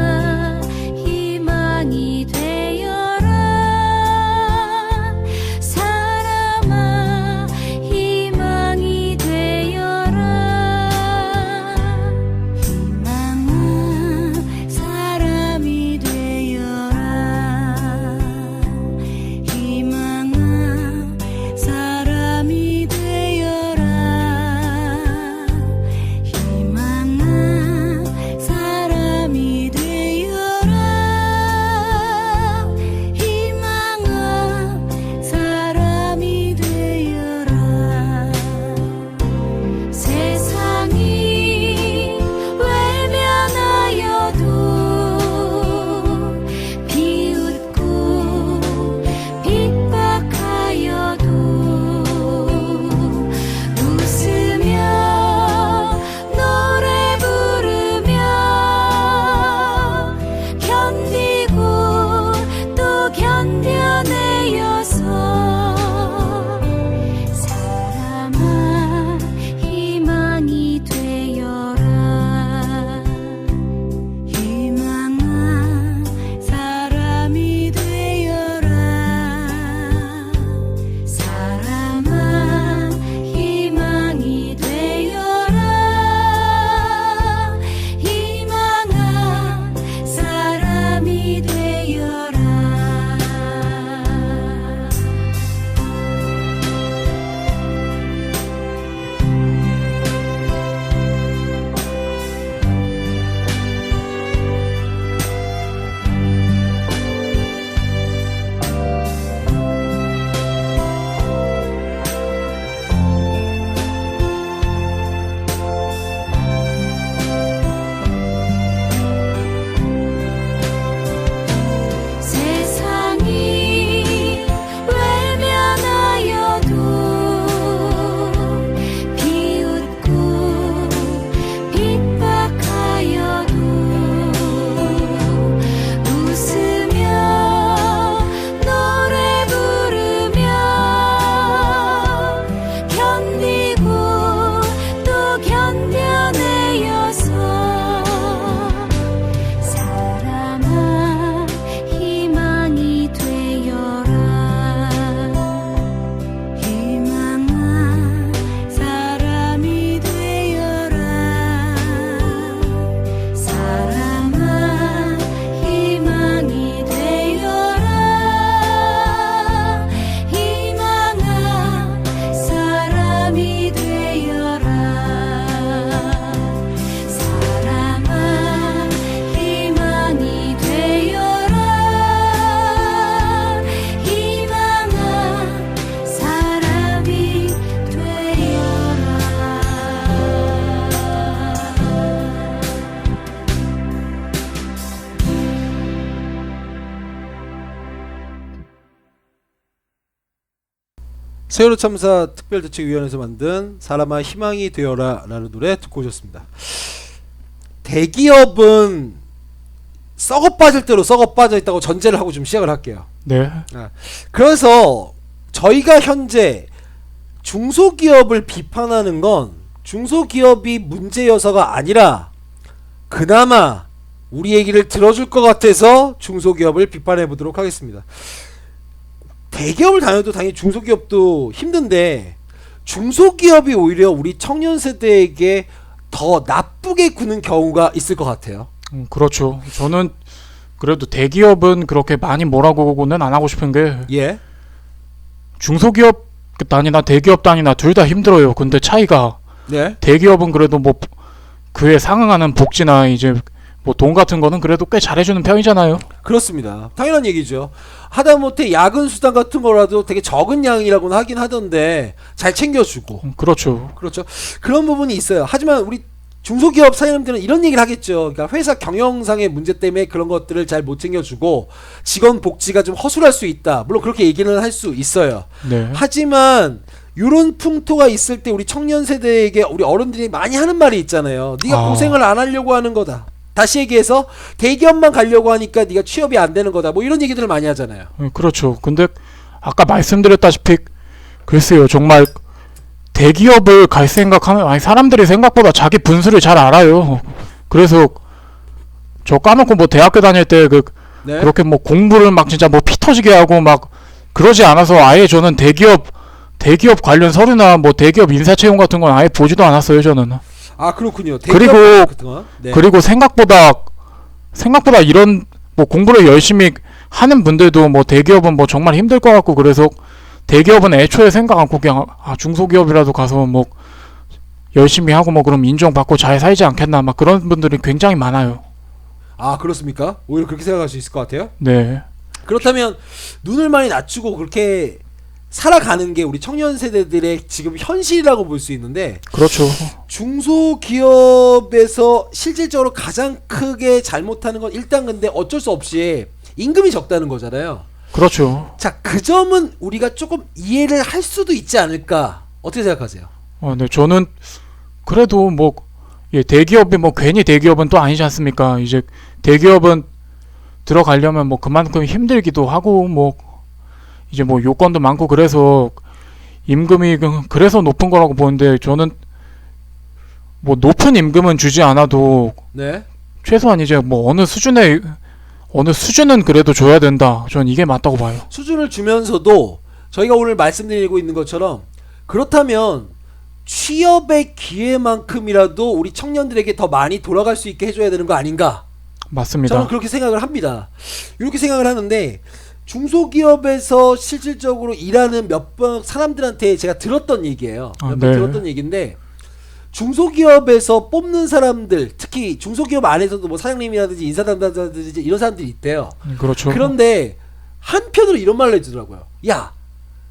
세월호 참사 특별대책위원회에서 만든 사람아 희망이 되어라라는 노래 듣고 오셨습니다. 대기업은 썩어 빠질 대로 썩어 빠져 있다고 전제를 하고 좀 시작을 할게요. 네. 그래서 저희가 현재 중소기업을 비판하는 건 중소기업이 문제여서가 아니라 그나마 우리 얘기를 들어줄 것 같아서 중소기업을 비판해 보도록 하겠습니다. 대기업을 다녀도 당연히 중소기업도 힘든데 중소기업이 오히려 우리 청년 세대에게 더 나쁘게 구는 경우가 있을 것 같아요. 그렇죠. 저는 그래도 대기업은 그렇게 많이 뭐라고는 안 하고 싶은 게 예. 중소기업 단위나 대기업 단위나 둘 다 힘들어요. 근데 차이가 네. 대기업은 그래도 뭐 그에 상응하는 복지나 이제 뭐 돈 같은 거는 그래도 꽤 잘해주는 편이잖아요. 그렇습니다. 당연한 얘기죠. 하다못해 야근 수당 같은 거라도 되게 적은 양이라고는 하긴 하던데 잘 챙겨주고. 그렇죠. 그렇죠. 그런 부분이 있어요. 하지만 우리 중소기업 사장님들은 이런 얘기를 하겠죠. 그러니까 회사 경영상의 문제 때문에 그런 것들을 잘 못 챙겨주고 직원 복지가 좀 허술할 수 있다. 물론 그렇게 얘기는 할 수 있어요. 네. 하지만 이런 풍토가 있을 때 우리 청년 세대에게 우리 어른들이 많이 하는 말이 있잖아요. 네가 고생을 안 하려고 하는 거다. 다시 얘기해서 대기업만 가려고 하니까 네가 취업이 안 되는 거다. 뭐 이런 얘기들을 많이 하잖아요. 그렇죠. 근데 아까 말씀드렸다시피 글쎄요. 정말 대기업을 갈 생각하면 아니 사람들이 생각보다 자기 분수를 잘 알아요. 그래서 저 까놓고 뭐 대학교 다닐 때 네. 그렇게 뭐 공부를 막 진짜 뭐 피 터지게 하고 막 그러지 않아서 아예 저는 대기업 관련 서류나 뭐 대기업 인사채용 같은 건 아예 보지도 않았어요. 저는. 아 그렇군요. 그리고 네. 그리고 생각보다 이런 뭐 공부를 열심히 하는 분들도 뭐 대기업은 뭐 정말 힘들 것 같고 그래서 대기업은 애초에 생각 않고 그냥 중소기업이라도 가서 뭐 열심히 하고 뭐 그럼 인정받고 잘 살지 않겠나 막 그런 분들이 굉장히 많아요. 아 그렇습니까? 오히려 그렇게 생각할 수 있을 것 같아요. 네. 그렇다면 눈을 많이 낮추고 그렇게 살아가는 게 우리 청년 세대들의 지금 현실이라고 볼 수 있는데 그렇죠. 중소기업에서 실질적으로 가장 크게 잘못하는 건 일단 근데 어쩔 수 없이 임금이 적다는 거잖아요. 그렇죠. 자, 그 점은 우리가 조금 이해를 할 수도 있지 않을까? 어떻게 생각하세요? 네, 저는 그래도 뭐 대기업이 뭐 괜히 대기업은 또 아니지 않습니까? 이제 대기업은 들어가려면 뭐 그만큼 힘들기도 하고 뭐 이제 뭐 요건도 많고 그래서 임금이 그래서 높은 거라고 보는데 저는 뭐 높은 임금은 주지 않아도 네. 최소한 이제 뭐 어느 수준은 그래도 줘야 된다. 전 이게 맞다고 봐요. 수준을 주면서도 저희가 오늘 말씀드리고 있는 것처럼 그렇다면 취업의 기회만큼이라도 우리 청년들에게 더 많이 돌아갈 수 있게 해줘야 되는 거 아닌가? 맞습니다. 저는 그렇게 생각을 합니다. 이렇게 생각을 하는데 중소기업에서 실질적으로 일하는 몇 번 사람들한테 제가 들었던 얘기예요. 몇 번 네. 들었던 얘기인데 중소기업에서 뽑는 사람들 특히 중소기업 안에서도 뭐 사장님이라든지 인사 담당자든지 이런 사람들이 있대요. 그렇죠. 그런데 한편으로 이런 말을 해주더라고요. 야,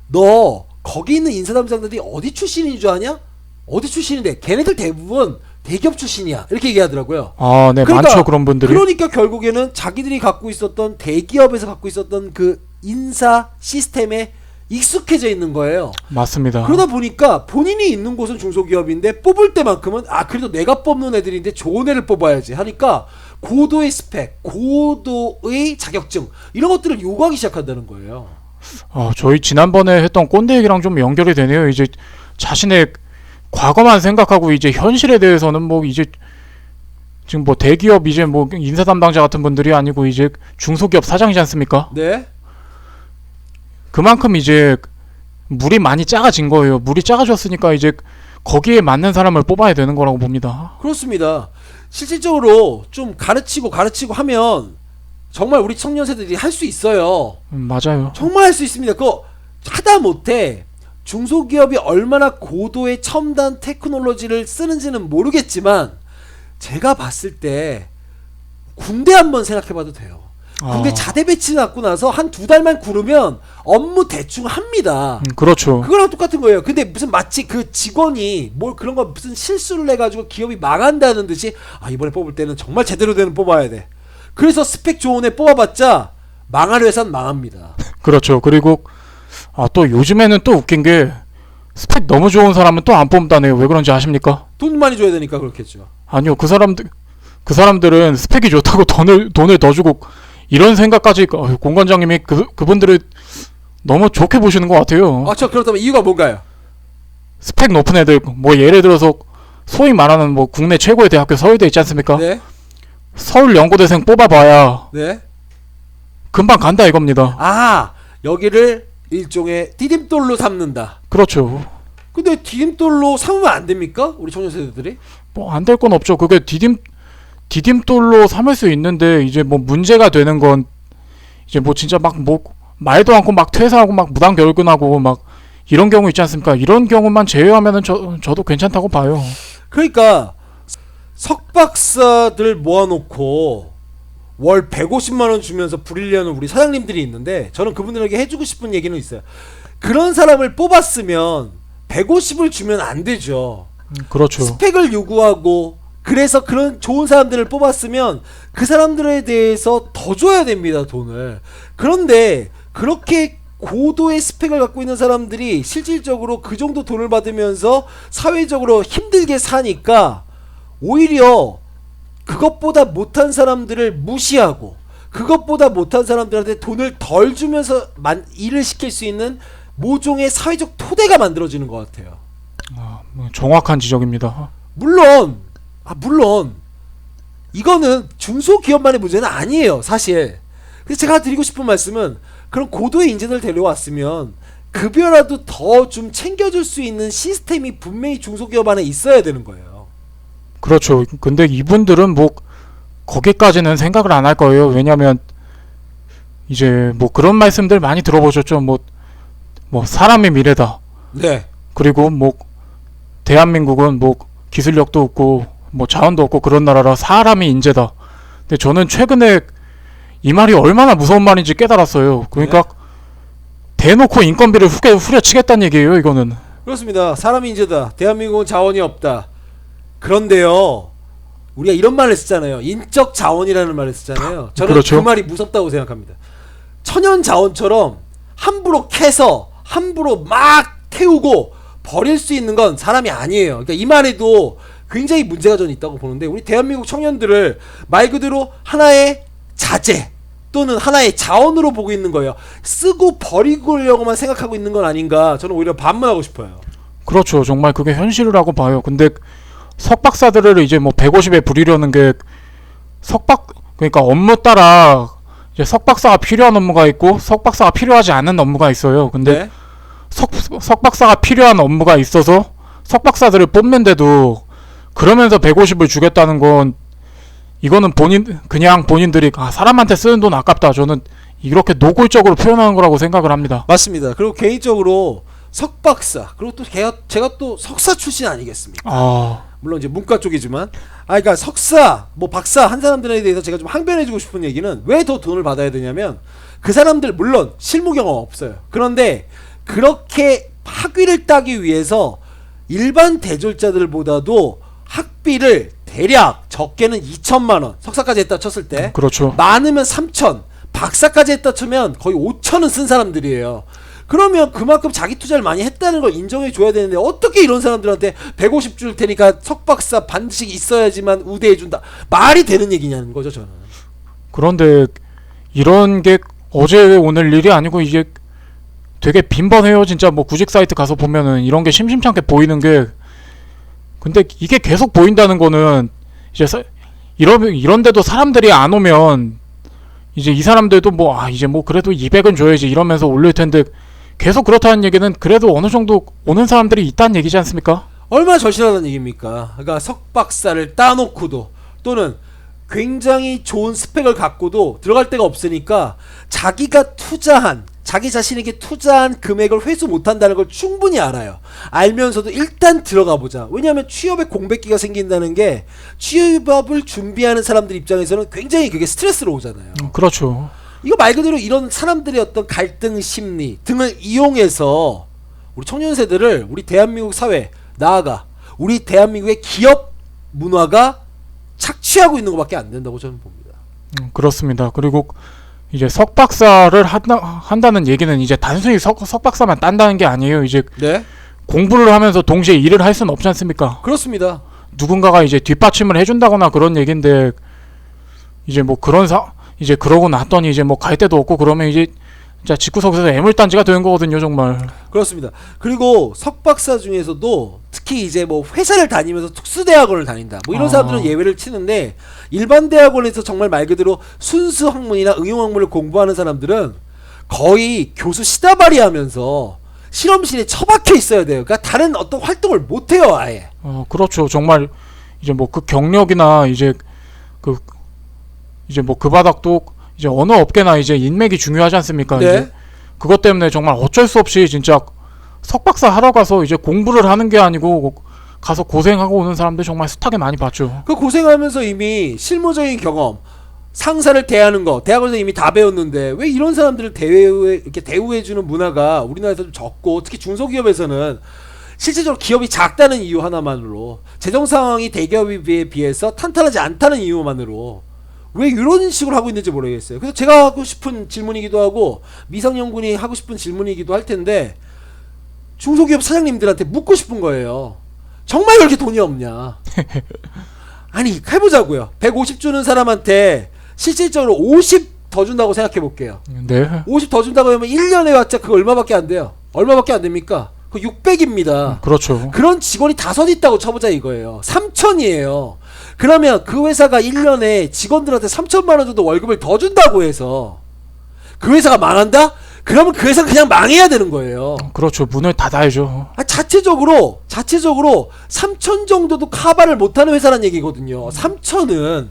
너 거기 있는 인사 담당자들이 어디 출신인 줄 아냐? 어디 출신인데 걔네들 대부분 대기업 출신이야. 이렇게 얘기하더라고요. 네, 많죠 그런 분들이. 그러니까 결국에는 자기들이 갖고 있었던 대기업에서 갖고 있었던 그 인사 시스템에 익숙해져 있는 거예요. 맞습니다. 그러다 보니까 본인이 있는 곳은 중소기업인데 뽑을 때만큼은 그래도 내가 뽑는 애들인데 좋은 애를 뽑아야지 하니까 고도의 스펙, 고도의 자격증 이런 것들을 요구하기 시작한다는 거예요. 저희 지난번에 했던 꼰대 얘기랑 좀 연결이 되네요. 이제 자신의 과거만 생각하고 이제 현실에 대해서는 뭐 이제 지금 뭐 대기업 이제 뭐 인사 담당자 같은 분들이 아니고 이제 중소기업 사장이지 않습니까? 네. 그만큼 이제 물이 많이 작아진 거예요. 물이 작아졌으니까 이제 거기에 맞는 사람을 뽑아야 되는 거라고 봅니다. 그렇습니다. 실질적으로 좀 가르치고 하면 정말 우리 청년 세대들이 할 수 있어요. 맞아요. 정말 할 수 있습니다. 그거 하다못해 중소기업이 얼마나 고도의 첨단 테크놀로지를 쓰는지는 모르겠지만 제가 봤을 때 군대 한번 생각해봐도 돼요. 군대 자대 배치 받고 나서 한 2달만 구르면 업무 대충 합니다. 그렇죠. 그거랑 똑같은 거예요. 근데 무슨 마치 그 직원이 뭘 그런 거 무슨 실수를 해가지고 기업이 망한다는 듯이 이번에 뽑을 때는 정말 제대로 되는 뽑아야 돼. 그래서 스펙 좋은 애 뽑아봤자 망할 회사는 망합니다. 그렇죠. 그리고 아, 또 요즘에는 또 웃긴 게 스펙 너무 좋은 사람은 또 안 뽑는다네요. 왜 그런지 아십니까? 돈 많이 줘야 되니까 그렇겠죠. 아니요, 그 사람들은 스펙이 좋다고 돈을 더 주고 이런 생각까지 공관장님이 그분들을 너무 좋게 보시는 것 같아요. 아, 저 그렇다면 이유가 뭔가요? 스펙 높은 애들 뭐 예를 들어서 소위 말하는 뭐 국내 최고의 대학교 서울대 있지 않습니까? 네, 서울 연고대생 뽑아봐야 네. 금방 간다 이겁니다. 아, 여기를 일종의 디딤돌로 삼는다. 그렇죠. 근데 디딤돌로 삼으면 안 됩니까? 우리 청년 세대들이? 뭐 안 될 건 없죠. 그게 디딤돌로 삼을 수 있는데 이제 뭐 문제가 되는 건 이제 뭐 진짜 막 뭐 말도 않고 막 퇴사하고 막 무단 결근하고 막 이런 경우 있지 않습니까? 이런 경우만 제외하면은 저도 괜찮다고 봐요. 그러니까 석박사들 모아놓고 월 150만 원 주면서 부리려는 우리 사장님들이 있는데 저는 그분들에게 해주고 싶은 얘기는 있어요. 그런 사람을 뽑았으면 150을 주면 안 되죠. 그렇죠. 스펙을 요구하고 그래서 그런 좋은 사람들을 뽑았으면 그 사람들에 대해서 더 줘야 됩니다, 돈을. 그런데 그렇게 고도의 스펙을 갖고 있는 사람들이 실질적으로 그 정도 돈을 받으면서 사회적으로 힘들게 사니까 오히려 그것보다 못한 사람들을 무시하고 그것보다 못한 사람들한테 돈을 덜 주면서 일을 시킬 수 있는 모종의 사회적 토대가 만들어지는 것 같아요. 정확한 지적입니다. 물론 이거는 중소기업만의 문제는 아니에요, 사실. 그래서 제가 드리고 싶은 말씀은 그런 고도의 인재들 데려왔으면 급여라도 더 좀 챙겨줄 수 있는 시스템이 분명히 중소기업 안에 있어야 되는 거예요. 그렇죠. 근데 이분들은 뭐 거기까지는 생각을 안 할 거예요. 왜냐면 이제 뭐 그런 말씀들 많이 들어보셨죠. 뭐 사람이 미래다. 네. 그리고 뭐 대한민국은 뭐 기술력도 없고 뭐 자원도 없고 그런 나라라 사람이 인재다. 근데 저는 최근에 이 말이 얼마나 무서운 말인지 깨달았어요. 그러니까 대놓고 인건비를 후려치겠다는 얘기예요, 이거는. 그렇습니다. 사람이 인재다. 대한민국은 자원이 없다. 그런데요, 우리가 이런 말을 쓰잖아요. 인적 자원이라는 말을 쓰잖아요. 저는 그렇죠. 그 말이 무섭다고 생각합니다. 천연 자원처럼 함부로 캐서 함부로 막 태우고 버릴 수 있는 건 사람이 아니에요. 그러니까 이 말에도 굉장히 문제가 저는 있다고 보는데 우리 대한민국 청년들을 말 그대로 하나의 자재 또는 하나의 자원으로 보고 있는 거예요. 쓰고 버리려고만 생각하고 있는 건 아닌가 저는 오히려 반문하고 싶어요. 그렇죠. 정말 그게 현실이라고 봐요. 근데 석박사들을 이제 뭐 150에 부리려는 게 그러니까 업무 따라 이제 석박사가 필요한 업무가 있고 석박사가 필요하지 않은 업무가 있어요. 근데 네? 석박사가 필요한 업무가 있어서 석박사들을 뽑는데도 그러면서 150을 주겠다는 건 이거는 그냥 본인들이 사람한테 쓰는 돈 아깝다. 저는 이렇게 노골적으로 표현하는 거라고 생각을 합니다. 맞습니다. 그리고 개인적으로 석박사 그리고 또 제가 또 석사 출신 아니겠습니까? 물론 이제 문과 쪽이지만 그러니까 석사 뭐 박사 한 사람들에 대해서 제가 좀 항변해주고 싶은 얘기는 왜 더 돈을 받아야 되냐면 그 사람들 물론 실무 경험 없어요. 그런데 그렇게 학위를 따기 위해서 일반 대졸자들보다도 학비를 대략 적게는 2천만 원 석사까지 했다 쳤을 때 그렇죠. 많으면 3천 박사까지 했다 치면 거의 5천은 쓴 사람들이에요. 그러면 그만큼 자기 투자를 많이 했다는 걸 인정해 줘야 되는데 어떻게 이런 사람들한테 150 줄 테니까 석박사 반드시 있어야지만 우대해 준다 말이 되는 얘기냐는 거죠 저는. 그런데 이런 게 어제 오늘 일이 아니고 이제 되게 빈번해요. 진짜 뭐 구직 사이트 가서 보면은 이런 게 심심찮게 보이는 게 근데 이게 계속 보인다는 거는 이제 이런데도 사람들이 안 오면 이제 이 사람들도 이제 뭐 그래도 200은 줘야지 이러면서 올릴 텐데 계속 그렇다는 얘기는 그래도 어느 정도 오는 사람들이 있다는 얘기지 않습니까? 얼마나 절실하다는 얘기입니까? 그러니까 석박사를 따놓고도 또는 굉장히 좋은 스펙을 갖고도 들어갈 데가 없으니까 자기가 자기 자신에게 투자한 금액을 회수 못한다는 걸 충분히 알아요. 알면서도 일단 들어가 보자. 왜냐하면 취업의 공백기가 생긴다는 게 취업을 준비하는 사람들 입장에서는 굉장히 그게 스트레스로 오잖아요. 그렇죠. 이거 말 그대로 이런 사람들의 어떤 갈등 심리 등을 이용해서 우리 청년 세대를 우리 대한민국 사회 나아가 우리 대한민국의 기업 문화가 착취하고 있는 것밖에 안 된다고 저는 봅니다. 그렇습니다. 그리고 이제 석박사를 한다는 얘기는 이제 단순히 석박사만 딴다는 게 아니에요. 이제 네. 공부를 하면서 동시에 일을 할 수는 없지 않습니까? 그렇습니다. 누군가가 이제 뒷받침을 해준다거나 그런 얘긴데 이제 뭐 이제 그러고 났더니 이제 뭐 갈 데도 없고 그러면 이제 진짜 집구석에서 애물단지가 되는 거거든요, 정말. 그렇습니다. 그리고 석박사 중에서도 특히 이제 뭐 회사를 다니면서 특수대학원을 다닌다. 뭐 이런 아. 사람들은 예외를 치는데 일반 대학원에서 정말 말 그대로 순수 학문이나 응용 학문을 공부하는 사람들은 거의 교수 시다바리 하면서 실험실에 처박혀 있어야 돼요. 그러니까 다른 어떤 활동을 못 해요, 아예. 그렇죠. 정말 이제 뭐 그 경력이나 이제 뭐 그 바닥도 이제 어느 업계나 이제 인맥이 중요하지 않습니까? 네. 이제 그것 때문에 정말 어쩔 수 없이 진짜 석박사 하러 가서 이제 공부를 하는 게 아니고 가서 고생하고 오는 사람들 정말 숱하게 많이 봤죠. 그 고생하면서 이미 실무적인 경험, 상사를 대하는 거 대학원에서 이미 다 배웠는데 왜 이런 사람들을 이렇게 대우해주는 문화가 우리나라에서 좀 적고 특히 중소기업에서는 실질적으로 기업이 작다는 이유 하나만으로 재정 상황이 대기업에 비해서 탄탄하지 않다는 이유만으로 왜 이런 식으로 하고 있는지 모르겠어요. 그래서 제가 하고 싶은 질문이기도 하고 미성년군이 하고 싶은 질문이기도 할 텐데 중소기업 사장님들한테 묻고 싶은 거예요. 정말 그렇게 돈이 없냐? 아니 해보자고요. 150 주는 사람한테 실질적으로 50 더 준다고 생각해 볼게요. 네. 50 더 준다고 하면 1년에 왔자 그거 얼마밖에 안 돼요. 얼마밖에 안 됩니까? 그 600입니다. 그렇죠. 그런 직원이 5 있다고 쳐보자 이거예요. 3천이에요. 그러면 그 회사가 1년에 직원들한테 3천만 원 정도 월급을 더 준다고 해서 그 회사가 망한다? 그러면 그 회사는 그냥 망해야 되는 거예요. 그렇죠. 문을 닫아야죠. 자체적으로 3천 정도도 카바를 못하는 회사란 얘기거든요. 3천은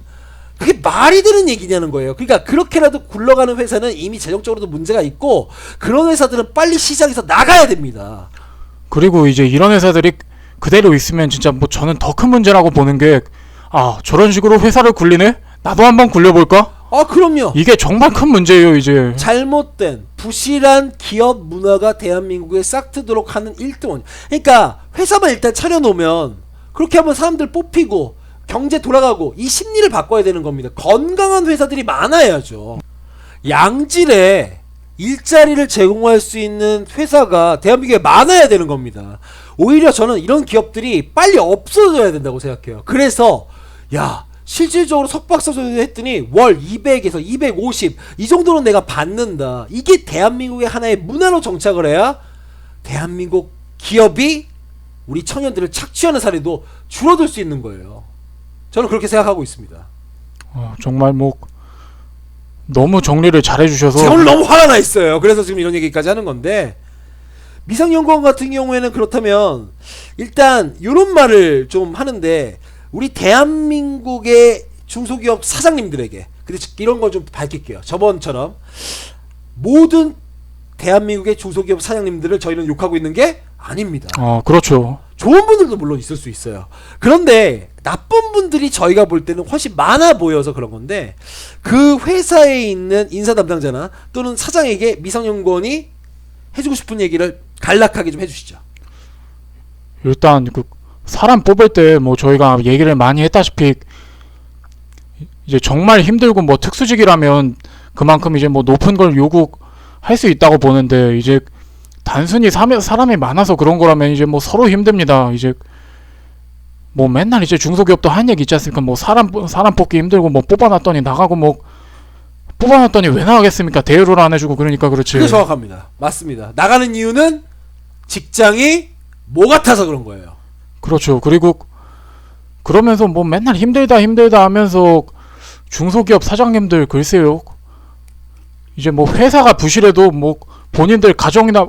그게 말이 되는 얘기냐는 거예요. 그러니까 그렇게라도 굴러가는 회사는 이미 재정적으로도 문제가 있고 그런 회사들은 빨리 시장에서 나가야 됩니다. 그리고 이제 이런 회사들이 그대로 있으면 진짜 뭐 저는 더 큰 문제라고 보는 게 저런 식으로 회사를 굴리네? 나도 한번 굴려볼까? 그럼요. 이게 정말 큰 문제예요, 이제. 잘못된 부실한 기업 문화가 대한민국에 싹트도록 하는 1등. 그러니까 회사만 일단 차려놓으면 그렇게 하면 사람들 뽑히고 경제 돌아가고 이 심리를 바꿔야 되는 겁니다. 건강한 회사들이 많아야죠. 양질의 일자리를 제공할 수 있는 회사가 대한민국에 많아야 되는 겁니다. 오히려 저는 이런 기업들이 빨리 없어져야 된다고 생각해요. 그래서 실질적으로 석박사 정도 했더니 월 200에서 250 이 정도는 내가 받는다. 이게 대한민국의 하나의 문화로 정착을 해야 대한민국 기업이 우리 청년들을 착취하는 사례도 줄어들 수 있는 거예요. 저는 그렇게 생각하고 있습니다. 정말 뭐 너무 정리를 잘해주셔서 제가 오늘 너무 화가 나 있어요. 그래서 지금 이런 얘기까지 하는 건데 미상연구원 같은 경우에는 그렇다면 일단 이런 말을 좀 하는데 우리 대한민국의 중소기업 사장님들에게 근데 이런 걸 좀 밝힐게요. 저번처럼 모든 대한민국의 중소기업 사장님들을 저희는 욕하고 있는 게 아닙니다. 그렇죠. 좋은 분들도 물론 있을 수 있어요. 그런데 나쁜 분들이 저희가 볼 때는 훨씬 많아 보여서 그런 건데 그 회사에 있는 인사 담당자나 또는 사장에게 미성년권이 해주고 싶은 얘기를 간략하게 좀 해주시죠. 일단 그 사람 뽑을 때 뭐 저희가 얘기를 많이 했다시피 이제 정말 힘들고 뭐 특수직이라면 그만큼 이제 뭐 높은 걸 요구할 수 있다고 보는데 이제 단순히 사람이 많아서 그런 거라면 이제 뭐 서로 힘듭니다. 이제 뭐 맨날 이제 중소기업도 한 얘기 있지 않습니까? 뭐 사람 뽑기 힘들고 뭐 뽑아놨더니 나가고 뭐 뽑아놨더니 왜 나가겠습니까? 대우를 안 해주고 그러니까 그렇지. 그게 정확합니다. 맞습니다. 나가는 이유는 직장이 뭐 같아서 그런 거예요. 그렇죠. 그리고 그러면서 뭐 맨날 힘들다 하면서 중소기업 사장님들 글쎄요. 이제 뭐 회사가 부실해도 뭐 본인들 가정이나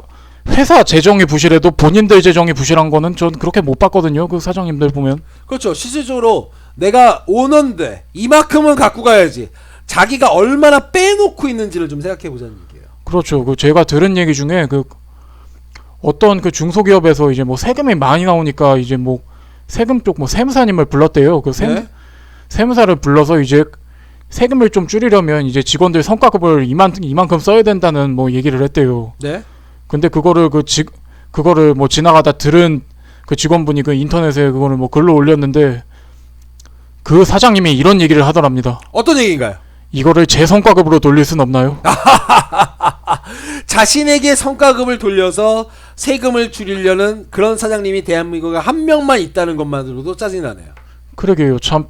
회사 재정이 부실해도 본인들 재정이 부실한 거는 전 그렇게 못 봤거든요. 그 사장님들 보면. 그렇죠. 실질적으로 내가 오는데 이만큼은 갖고 가야지. 자기가 얼마나 빼놓고 있는지를 좀 생각해 보자는 얘기예요. 그렇죠. 그 제가 들은 얘기 중에 그 어떤 그 중소기업에서 이제 뭐 세금이 많이 나오니까 이제 뭐 세금 쪽 뭐 세무사님을 불렀대요. 그 네? 세무사를 불러서 이제 세금을 좀 줄이려면 이제 직원들 성과급을 이만큼 써야 된다는 뭐 얘기를 했대요. 네. 근데 그거를 그거를 뭐 지나가다 들은 그 직원분이 그 인터넷에 그거를 뭐 글로 올렸는데 그 사장님이 이런 얘기를 하더랍니다. 어떤 얘기인가요? 이거를 제 성과급으로 돌릴 순 없나요? 자신에게 성과급을 돌려서 세금을 줄이려는 그런 사장님이 대한민국에 한 명만 있다는 것만으로도 짜증이 나네요. 그러게요. 참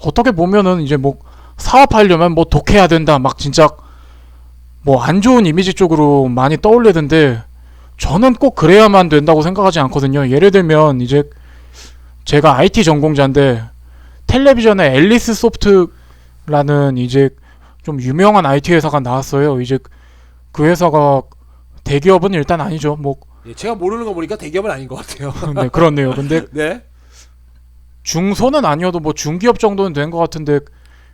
어떻게 보면은 이제 뭐 사업하려면 뭐 독해야 된다 막 진짜 뭐 안 좋은 이미지 쪽으로 많이 떠올리던데 저는 꼭 그래야만 된다고 생각하지 않거든요. 예를 들면 이제 제가 IT 전공자인데 텔레비전에 앨리스 소프트라는 이제 좀 유명한 IT 회사가 나왔어요. 이제 그 회사가 대기업은 일단 아니죠. 뭐 예, 제가 모르는 거 보니까 대기업은 아닌 것 같아요. 네, 그렇네요. 근데 네. 중소는 아니어도 뭐 중기업 정도는 된 것 같은데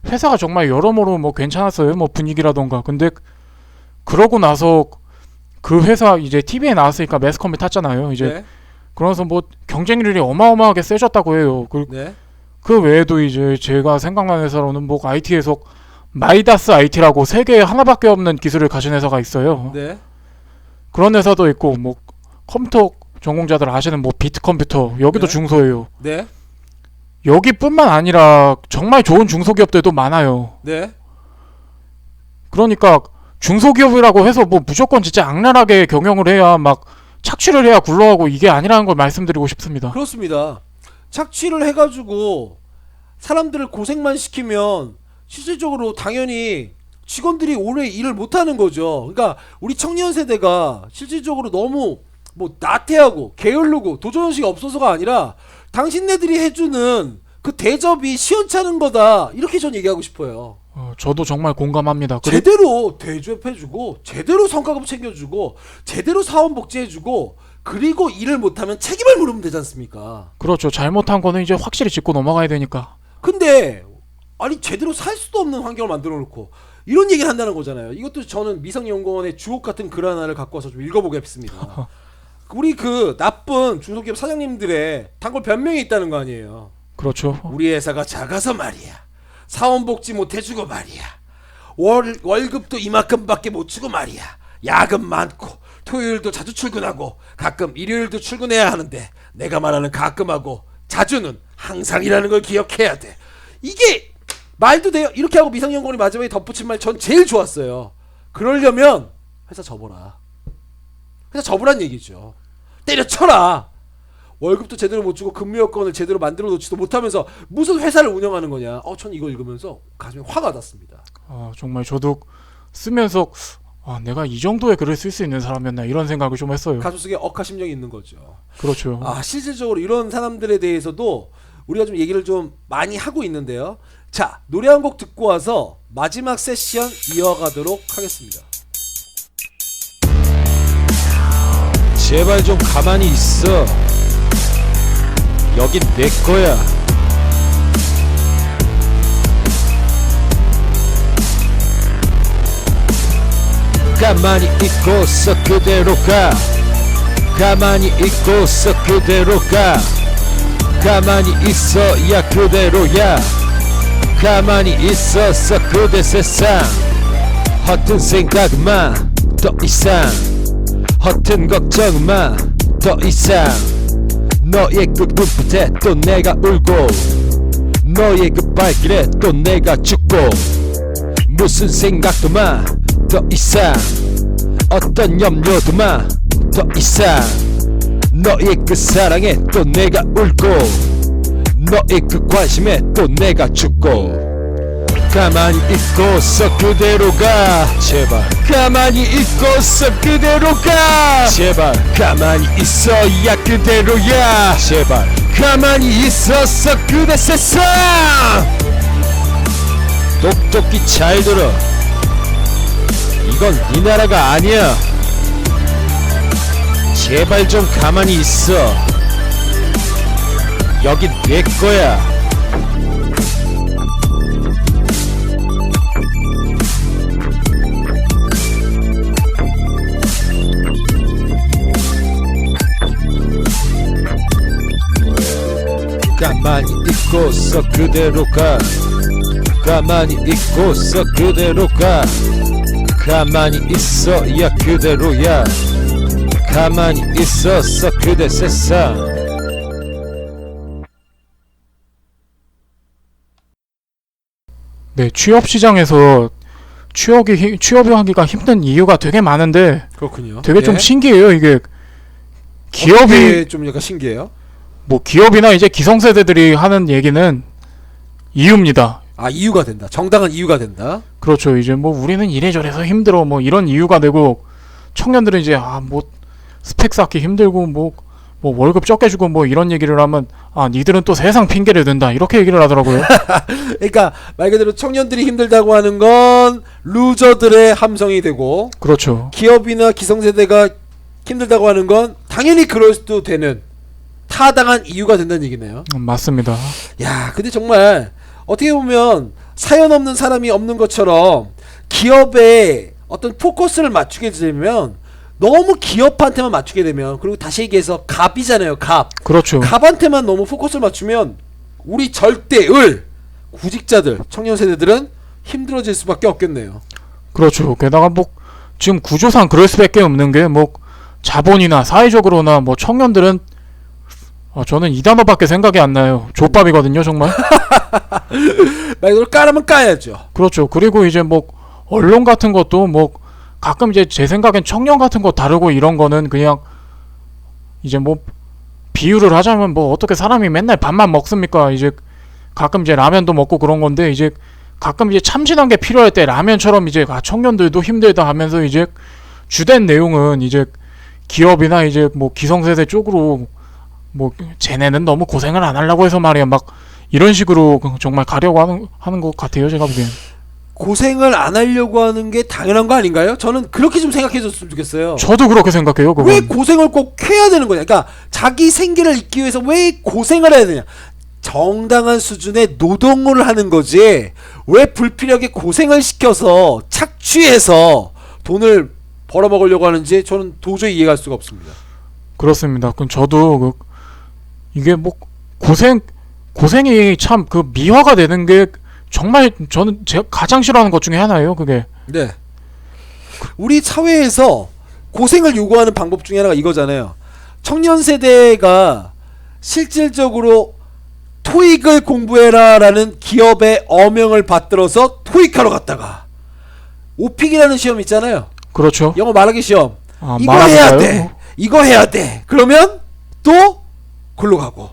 회사가 정말 여러모로 뭐 괜찮았어요. 뭐 분위기라던가. 근데 그러고 나서 그 회사 이제 TV에 나왔으니까 매스컴에 탔잖아요. 이제 네. 그러면서 뭐 경쟁률이 어마어마하게 세졌다고 해요. 네. 그 외에도 이제 제가 생각나는 회사로는 뭐 IT에서 마이다스 IT라고 세계에 하나밖에 없는 기술을 가진 회사가 있어요. 네. 그런 회사도 있고 뭐 컴퓨터 전공자들 아시는 뭐 비트컴퓨터 여기도 네. 중소예요. 네. 여기뿐만 아니라 정말 좋은 중소기업들도 많아요. 네. 그러니까 중소기업이라고 해서 뭐 무조건 진짜 악랄하게 경영을 해야 막 착취를 해야 굴러가고 이게 아니라는 걸 말씀드리고 싶습니다. 그렇습니다. 착취를 해가지고 사람들을 고생만 시키면 실질적으로 당연히 직원들이 오래 일을 못하는 거죠. 그러니까 우리 청년 세대가 실질적으로 너무 뭐 나태하고 게을르고 도전의식이 없어서가 아니라 당신네들이 해주는 그 대접이 시원찮은 거다 이렇게 전 얘기하고 싶어요. 저도 정말 공감합니다. 제대로 대접해주고 제대로 성과급 챙겨주고 제대로 사원복지해주고 그리고 일을 못하면 책임을 물으면 되지 않습니까? 그렇죠. 잘못한 거는 이제 확실히 짚고 넘어가야 되니까. 근데 아니 제대로 살 수도 없는 환경을 만들어 놓고 이런 얘기를 한다는 거잖아요. 이것도 저는 미성연구원의 주옥 같은 글 하나를 갖고 와서 좀 읽어보겠습니다. 우리 그 나쁜 중소기업 사장님들의 단골 변명이 있다는 거 아니에요. 그렇죠. 우리 회사가 작아서 말이야. 사원복지 못 해주고 말이야. 월급도 이만큼밖에 못 주고 말이야. 야근 많고 토요일도 자주 출근하고 가끔 일요일도 출근해야 하는데 내가 말하는 가끔하고 자주는 항상이라는 걸 기억해야 돼. 이게 말도 돼요. 이렇게 하고 미성년공이 마지막에 덧붙인 말 전 제일 좋았어요. 그러려면 회사 접어라. 회사 접으란 얘기죠. 때려쳐라. 월급도 제대로 못 주고 근무 여건을 제대로 만들어 놓지도 못하면서 무슨 회사를 운영하는 거냐. 전 이거 읽으면서 가슴이 확 와닿습니다. 정말 저도 쓰면서 내가 이 정도의 글을 쓸 수 있는 사람이었나 이런 생각을 좀 했어요. 가슴 속에 억하심정이 있는 거죠. 그렇죠. 실질적으로 이런 사람들에 대해서도 우리가 좀 얘기를 좀 많이 하고 있는데요. 자, 노래 한 곡 듣고 와서 마지막 세션 이어가도록 하겠습니다. 제발 좀 가만히 있어. 여긴 내 거야. 가만히 있고서 그대로 가. 가만히 있고서 그대로 가. 가만히 있어야 그대로야. 가만히 있어서 그대 세상. 허튼 생각 마. 더 이상 허튼 걱정 마. 더 이상 너의 그 눈빛에 또 내가 울고 너의 그 발길에 또 내가 죽고 무슨 생각도 마. 더 이상 어떤 염려도 마. 더 이상 너의 그 사랑에 또 내가 울고 너의 그 관심에 또 내가 죽고 가만히 있고서 그대로 가. 제발 가만히 있고서 그대로 가. 제발 가만히 있어야 그대로야. 제발 가만히 있어서 그대 세상. 똑똑히 잘 들어. 이건 네 나라가 아니야. 제발 좀 가만히 있어. 여긴 내 거야. 가만히 있고서 그대로 가. 가만히 있고서 그대로 가. 가만히 있어야 그대로야. 가만히 있어서 그대 세상. 네, 취업 시장에서 취업하기가 힘든 이유가 되게 많은데 그렇군요. 되게 좀 예. 신기해요. 이게 기업이 어떻게 좀 약간 신기해요. 뭐 기업이나 이제 기성세대들이 하는 얘기는 이유입니다. 아, 이유가 된다. 정당한 이유가 된다. 그렇죠. 이제 뭐 우리는 이래저래서 힘들어 뭐 이런 이유가 되고 청년들은 이제 뭐 스펙 쌓기 힘들고 뭐 월급 적게 주고 뭐 이런 얘기를 하면 니들은 또 세상 핑계를 댄다 이렇게 얘기를 하더라고요. 그러니까 말 그대로 청년들이 힘들다고 하는 건 루저들의 함성이 되고 그렇죠. 기업이나 기성세대가 힘들다고 하는 건 당연히 그럴 수도 되는 타당한 이유가 된다는 얘기네요. 맞습니다. 야, 근데 정말 어떻게 보면 사연 없는 사람이 없는 것처럼 기업에 어떤 포커스를 맞추게 되면 너무 기업한테만 맞추게 되면, 그리고 다시 얘기해서 갑이잖아요. 그렇죠. 갑한테만 너무 포커스를 맞추면 우리 절대을 구직자들, 청년 세대들은 힘들어질 수밖에 없겠네요. 그렇죠. 게다가 뭐 지금 구조상 그럴 수밖에 없는 게 뭐 자본이나 사회적으로나 뭐 청년들은 저는 이 단어밖에 생각이 안 나요. 족밥이거든요, 정말. 말 그대로 까라면 까야죠. 그렇죠. 그리고 이제 뭐 언론 같은 것도 뭐 가끔 이제 제 생각엔 청년 같은 거 다루고 이런 거는 그냥 이제 뭐 비유를 하자면 뭐 어떻게 사람이 맨날 밥만 먹습니까? 이제 가끔 이제 라면도 먹고 그런 건데 이제 가끔 이제 참신한 게 필요할 때 라면처럼 이제 청년들도 힘들다 하면서 이제 주된 내용은 이제 기업이나 이제 뭐 기성세대 쪽으로 뭐 쟤네는 너무 고생을 안 하려고 해서 말이야 막 이런 식으로 정말 가려고 하는 것 같아요, 제가 보기엔. 고생을 안 하려고 하는 게 당연한 거 아닌가요? 저는 그렇게 좀 생각해 줬으면 좋겠어요. 저도 그렇게 생각해요. 그건. 왜 고생을 꼭 해야 되는 거냐? 그러니까 자기 생계를 잇기 위해서 왜 고생을 해야 되냐? 정당한 수준의 노동을 하는 거지. 왜 불필요하게 고생을 시켜서 착취해서 돈을 벌어먹으려고 하는지 저는 도저히 이해할 수가 없습니다. 그렇습니다. 그럼 저도 이게 뭐 고생이 참 그 미화가 되는 게 정말 저는 제가 가장 싫어하는 것 중에 하나예요. 그게. 네. 우리 사회에서 고생을 요구하는 방법 중에 하나가 이거잖아요. 청년 세대가 실질적으로 토익을 공부해라라는 기업의 어명을 받들어서 토익하러 갔다가 오픽이라는 시험 있잖아요. 그렇죠. 영어 말하기 시험. 이거 말하기가요? 해야 돼. 이거 해야 돼. 그러면 또 글로 가고.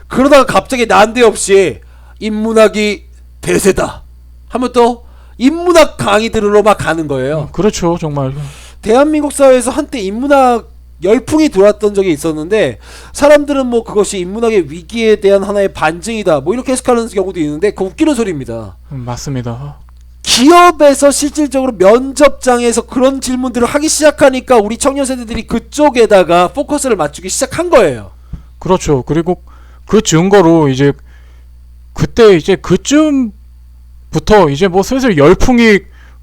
그러다가 갑자기 난데없이 인문학이 대세다 하면 또 인문학 강의 들으러 막 가는 거예요. 그렇죠. 정말. 대한민국 사회에서 한때 인문학 열풍이 돌았던 적이 있었는데 사람들은 뭐 그것이 인문학의 위기에 대한 하나의 반증이다 뭐 이렇게 해석하는 경우도 있는데 그 웃기는 소리입니다. 맞습니다. 기업에서 실질적으로 면접장에서 그런 질문들을 하기 시작하니까 우리 청년 세대들이 그쪽에다가 포커스를 맞추기 시작한 거예요. 그렇죠. 그리고 그 증거로 이제 그때 이제 그쯤부터 이제 뭐 슬슬 열풍이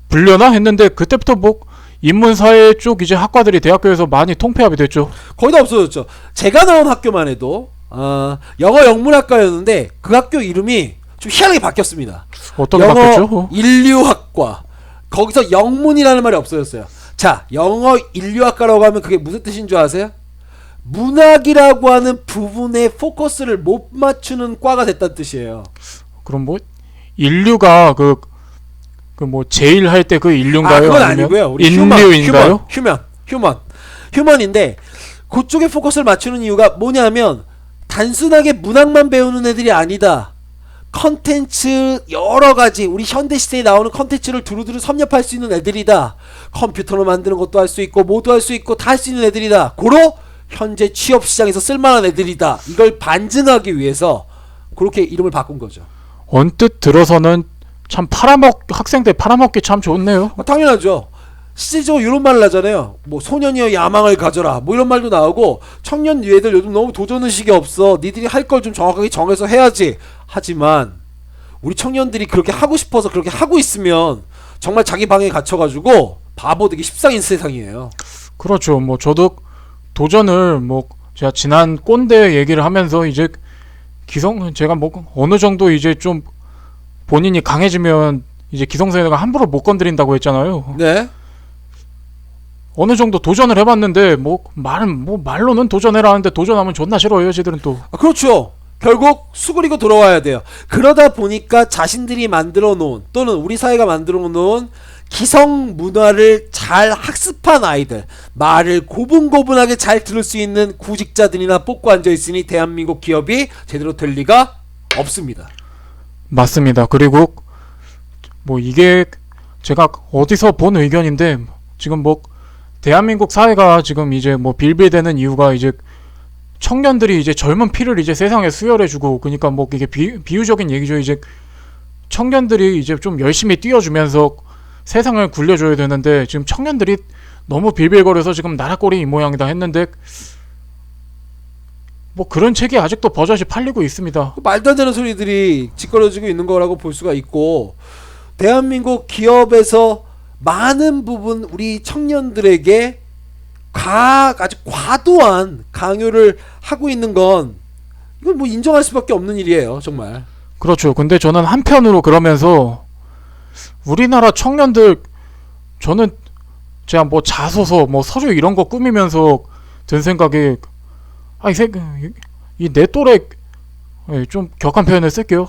불려나 했는데 그때부터 뭐 인문사회 쪽 이제 학과들이 대학교에서 많이 통폐합이 됐죠. 거의 다 없어졌죠. 제가 나온 학교만 해도 영어 영문학과였는데 그 학교 이름이 좀 희한하게 바뀌었습니다. 어떻게 영어 바뀌었죠? 인류학과. 거기서 영문이라는 말이 없어졌어요. 자, 영어 인류학과라고 하면 그게 무슨 뜻인 줄 아세요? 문학이라고 하는 부분에 포커스를 못 맞추는 과가 됐다는 뜻이에요. 그럼 뭐 인류가 그 뭐 제일 할 때 그 인류인가요? 그건 아니면 아니고요. 우리 인류인가요? 휴먼인데 그쪽에 포커스를 맞추는 이유가 뭐냐면 단순하게 문학만 배우는 애들이 아니다. 컨텐츠 여러 가지 우리 현대 시대에 나오는 컨텐츠를 두루두루 섭렵할 수 있는 애들이다. 컴퓨터로 만드는 것도 할 수 있고 뭐도 할 수 있고 다 할 수 있는 애들이다. 고로 현재 취업 시장에서 쓸만한 애들이다. 이걸 반증하기 위해서 그렇게 이름을 바꾼 거죠. 언뜻 들어서는 참 학생들 팔아먹기 참 좋네요. 당연하죠. 실질적으로 이런 말을 하잖아요. 뭐 소년이여 야망을 가져라 뭐 이런 말도 나오고 청년 얘들 요즘 너무 도전의식이 없어. 니들이 할 걸 좀 정확하게 정해서 해야지. 하지만 우리 청년들이 그렇게 하고 싶어서 그렇게 하고 있으면 정말 자기 방에 갇혀가지고 바보 되기 십상인 세상이에요. 그렇죠. 뭐 저도 도전을 뭐 제가 지난 꼰대 얘기를 하면서 이제 제가 뭐 어느 정도 이제 좀 본인이 강해지면 이제 기성세대가 함부로 못 건드린다고 했잖아요. 네. 어느 정도 도전을 해봤는데 말로는 도전해라 하는데 도전하면 존나 싫어해요. 쟤들은 또. 그렇죠. 결국 수그리고 돌아와야 돼요. 그러다 보니까 자신들이 만들어 놓은 또는 우리 사회가 만들어 놓은 기성 문화를 잘 학습한 아이들, 말을 고분고분하게 잘 들을 수 있는 구직자들이나 뽑고 앉아 있으니 대한민국 기업이 제대로 될 리가 없습니다. 맞습니다. 그리고 뭐 이게 제가 어디서 본 의견인데 지금 뭐 대한민국 사회가 지금 이제 뭐 빌빌대는 이유가 이제 청년들이 이제 젊은 피를 이제 세상에 수혈해주고, 그러니까 뭐 이게 비유적인 얘기죠. 이제 청년들이 이제 좀 열심히 뛰어주면서 세상을 굴려줘야 되는데 지금 청년들이 너무 빌빌거려서 지금 나라 꼴이 이 모양이다 했는데 뭐 그런 책이 아직도 버젓이 팔리고 있습니다. 말도 안 되는 소리들이 짓거려지고 있는 거라고 볼 수가 있고, 대한민국 기업에서 많은 부분 우리 청년들에게 아주 과도한 강요를 하고 있는 건 이건 뭐 인정할 수밖에 없는 일이에요, 정말. 그렇죠. 근데 저는 한편으로 그러면서 우리나라 청년들, 저는 제가 뭐 자소서 뭐 서류 이런 거 꾸미면서 든 생각이, 이 내 또래, 좀 격한 표현을 쓸게요.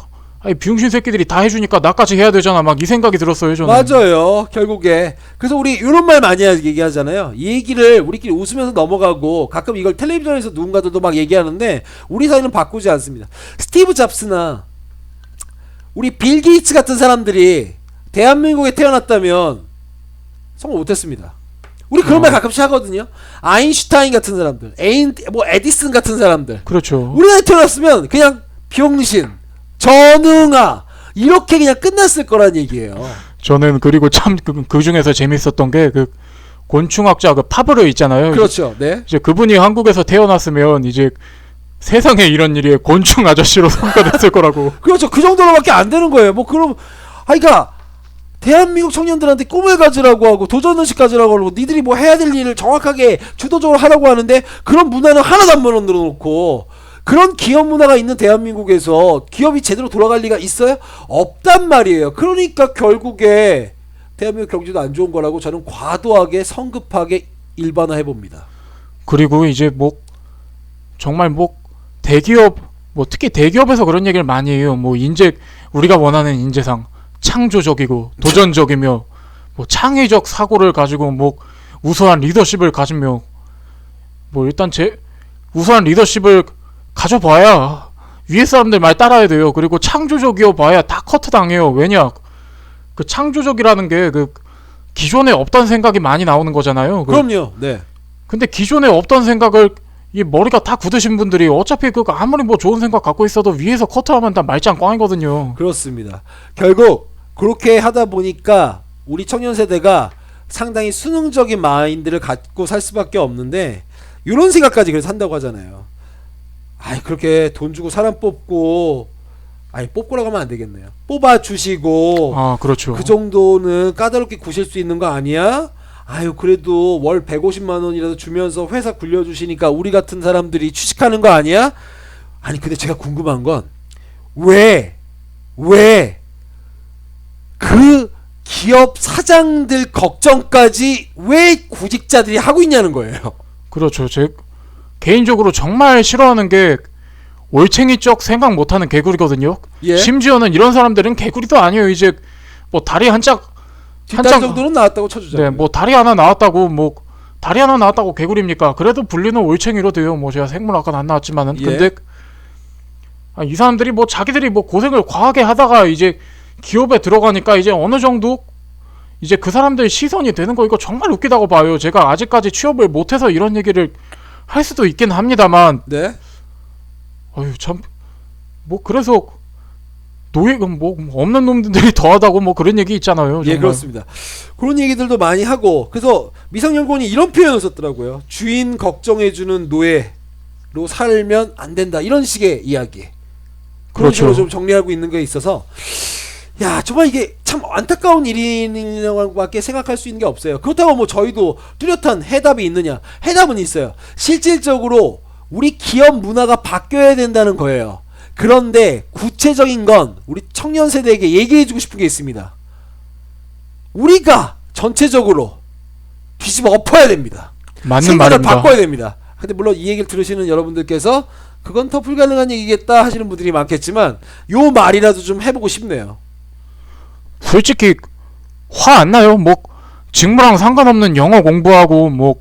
비용신 새끼들이 다 해주니까 나까지 해야 되잖아, 막 이 생각이 들었어요, 저는. 맞아요, 결국에. 그래서 우리 이런 말 많이 얘기하잖아요. 이 얘기를 우리끼리 웃으면서 넘어가고 가끔 이걸 텔레비전에서 누군가들도 막 얘기하는데 우리 사회는 바꾸지 않습니다. 스티브 잡스나 우리 빌 게이츠 같은 사람들이 대한민국에 태어났다면 성공 못했습니다. 우리 그런 말 가끔씩 하거든요. 아인슈타인 같은 사람들, 에디슨 같은 사람들, 그렇죠. 우리나라에 태어났으면 그냥 병신, 전응아 이렇게 그냥 끝났을 거란 얘기예요. 저는 그리고 참 그 중에서 재밌었던 게 그 곤충학자 그 파브르 있잖아요. 그렇죠. 네. 이제 그분이 한국에서 태어났으면 이제 세상에 이런 일이 곤충 아저씨로 평가됐을 거라고. 그렇죠. 그 정도로밖에 안 되는 거예요. 뭐 그럼 그러니까 대한민국 청년들한테 꿈을 가지라고 하고 도전의식 가지라고 하고 니들이 뭐 해야 될 일을 정확하게 주도적으로 하라고 하는데 그런 문화는 하나도 안 만들어 놓고, 그런 기업 문화가 있는 대한민국에서 기업이 제대로 돌아갈 리가 있어요? 없단 말이에요. 그러니까 결국에 대한민국 경제도 안 좋은 거라고 저는 과도하게 성급하게 일반화해 봅니다. 그리고 이제 뭐 정말 뭐 대기업, 뭐 특히 대기업에서 그런 얘기를 많이 해요. 뭐 우리가 원하는 인재상 창조적이고 도전적이며 뭐 창의적 사고를 가지고 뭐 우수한 리더십을 가지며, 뭐 일단 우수한 리더십을 가져봐야 위에 사람들 말 따라야 돼요. 그리고 창조적이어 봐야 다 커트 당해요. 왜냐, 그 창조적이라는 게 그 기존에 없던 생각이 많이 나오는 거잖아요. 그럼요. 네. 근데 기존에 없던 생각을 이 머리가 다 굳으신 분들이 어차피 그 아무리 뭐 좋은 생각 갖고 있어도 위에서 커트하면 다 말짱 꽝이거든요. 그렇습니다. 결국 그렇게 하다 보니까 우리 청년 세대가 상당히 수능적인 마인드를 갖고 살 수밖에 없는데, 이런 생각까지 그래서 한다고 하잖아요. 그렇게 돈 주고 사람 뽑고, 뽑고라고 하면 안 되겠네요. 뽑아주시고, 그렇죠. 그 정도는 까다롭게 구실 수 있는 거 아니야? 그래도 월 150만 원이라도 주면서 회사 굴려주시니까 우리 같은 사람들이 취직하는 거 아니야? 근데 제가 궁금한 건 왜 그 기업 사장들 걱정까지 왜 구직자들이 하고 있냐는 거예요. 그렇죠. 제 개인적으로 정말 싫어하는 게 올챙이적 생각 못하는 개구리거든요. 예. 심지어는 이런 사람들은 개구리도 아니에요. 이제 뭐 다리 뒷다리 정도는 나왔다고 쳐주잖아요. 네, 뭐 다리 하나 나왔다고 개구리입니까? 그래도 분리는 올챙이로 돼요. 뭐 제가 생물학과는 안 나왔지만은. 예. 근데 이 사람들이 뭐 자기들이 뭐 고생을 과하게 하다가 이제 기업에 들어가니까 이제 어느 정도 이제 그 사람들 시선이 되는 거, 이거 정말 웃기다고 봐요. 제가 아직까지 취업을 못해서 이런 얘기를 할 수도 있긴 합니다만, 네. 참 뭐 그래서 노예가 뭐 없는 놈들이 더하다고 뭐 그런 얘기 있잖아요. 정말. 예, 그렇습니다. 그런 얘기들도 많이 하고, 그래서 미성년권이 이런 표현을 썼더라고요. 주인 걱정해주는 노예로 살면 안 된다, 이런 식의 이야기. 그런 그렇죠. 식으로 좀 정리하고 있는 게 있어서, 정말 이게 참 안타까운 일이라고 밖에 생각할 수 있는 게 없어요. 그렇다고 뭐 저희도 뚜렷한 해답이 있느냐? 해답은 있어요. 실질적으로 우리 기업 문화가 바뀌어야 된다는 거예요. 그런데 구체적인 건 우리 청년 세대에게 얘기해주고 싶은 게 있습니다. 우리가 전체적으로 뒤집어 엎어야 됩니다. 맞는 생각을 말입니다. 바꿔야 됩니다. 근데 물론 이 얘기를 들으시는 여러분들께서 그건 더 불가능한 얘기겠다 하시는 분들이 많겠지만 요 말이라도 좀 해보고 싶네요. 솔직히 화 안 나요. 뭐 직무랑 상관없는 영어 공부하고 뭐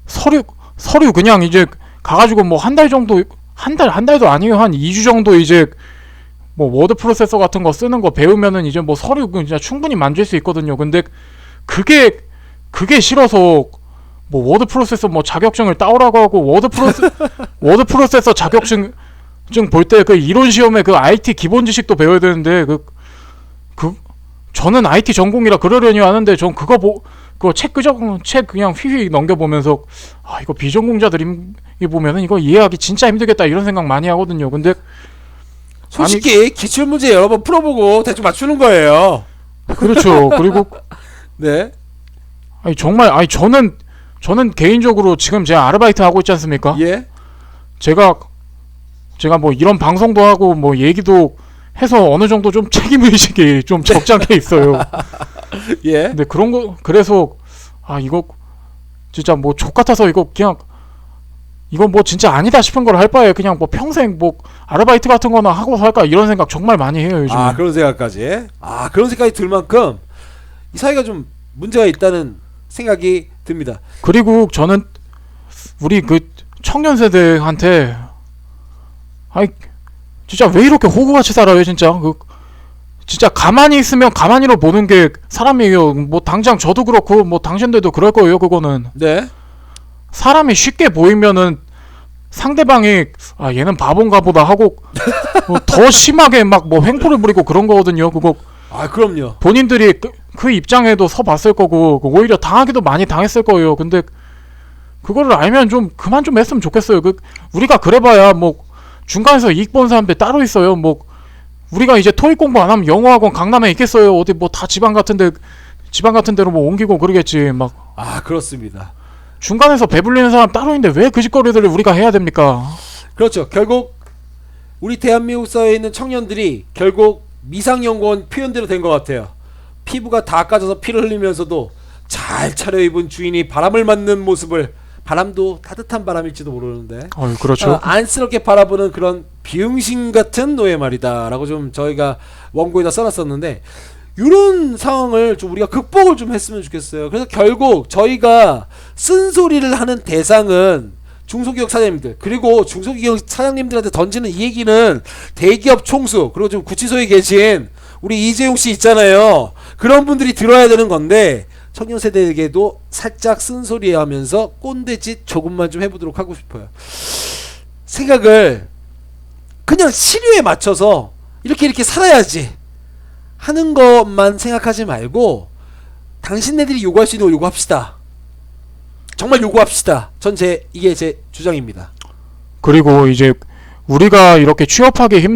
서류 그냥 이제 가가지고 뭐 한 달 정도 한 달도 아니에요. 한 2주 정도 이제 뭐 워드 프로세서 같은 거 쓰는 거 배우면은 이제 뭐 서류 진짜 충분히 만질 수 있거든요. 근데 그게 싫어서 뭐 워드 프로세서 뭐 자격증을 따오라고 하고 워드 프로세서 자격증 볼 때 그 이론 시험에 그 IT 기본 지식도 배워야 되는데 저는 IT 전공이라 그러려니 하는데 전 그거 책 그냥 휘휘 넘겨보면서 아 이거 비전공자들이 보면은 이거 이해하기 진짜 힘들겠다 이런 생각 많이 하거든요. 근데 솔직히 기출문제 여러 번 풀어보고 대충 맞추는 거예요. 그렇죠. 그리고 네. 아니 정말 저는 개인적으로 지금 제가 아르바이트 하고 있지 않습니까? 예. 제가 뭐 이런 방송도 하고 뭐 얘기도 해서 어느 정도 좀 책임의식이 좀 적지 않게 있어요. 예. 근데 그런 거 그래서 아 이거 진짜 뭐 족같아서 이거 그냥 이건 뭐 진짜 아니다 싶은 걸 할 바에 그냥 뭐 평생 뭐 아르바이트 같은 거나 하고 살까 이런 생각 정말 많이 해요 요즘. 아 그런 생각까지. 아 그런 생각이 들 만큼 이 사회가 좀 문제가 있다는 생각이 듭니다. 그리고 저는 우리 그 청년 세대한테 아이 진짜 왜 이렇게 호구같이 살아요 진짜. 진짜 가만히 있으면 가만히로 보는 게 사람이에요. 뭐 당장 저도 그렇고 뭐 당신들도 그럴 거예요. 그거는 네. 사람이 쉽게 보이면은 상대방이 아 얘는 바본가 보다 하고 뭐 더 심하게 막 뭐 횡포를 부리고 그런 거거든요. 그거 아 그럼요. 본인들이 그 입장에도 서 봤을 거고 오히려 당하기도 많이 당했을 거예요. 근데 그거를 알면 좀 그만 좀 했으면 좋겠어요. 우리가 그래봐야 뭐 중간에서 이익 본 사람들 따로 있어요. 뭐 우리가 이제 토익 공부 안 하면 영어학원 강남에 있겠어요. 어디 뭐 다 지방 같은 데로 뭐 옮기고 그러겠지. 막 아 그렇습니다. 중간에서 배불리는 사람 따로 있는데 왜 그 짓거리들을 우리가 해야 됩니까? 그렇죠. 결국 우리 대한민국 사회에 있는 청년들이 결국 미상연구원 표현대로 된 것 같아요. 피부가 다 까져서 피를 흘리면서도 잘 차려입은 주인이 바람을 맞는 모습을, 바람도 따뜻한 바람일지도 모르는데 그렇죠. 안쓰럽게 바라보는 그런 비응신 같은 노예 말이다 라고 좀 저희가 원고에다 써놨었는데, 이런 상황을 좀 우리가 극복을 좀 했으면 좋겠어요. 그래서 결국 저희가 쓴소리를 하는 대상은 중소기업 사장님들, 그리고 중소기업 사장님들한테 던지는 이 얘기는 대기업 총수, 그리고 좀 구치소에 계신 우리 이재용 씨 있잖아요. 그런 분들이 들어야 되는 건데, 청년 세대에게도 살짝 쓴소리 하면서 꼰대짓 조금만 좀 해보도록 하고 싶어요. 생각을 그냥 시류에 맞춰서 이렇게 살아야지 하는 것만 생각하지 말고, 당신네들이 요구할 수 있는 걸 요구합시다. 정말 요구합시다. 이게 제 주장입니다. 그리고 이제 우리가 이렇게 취업하기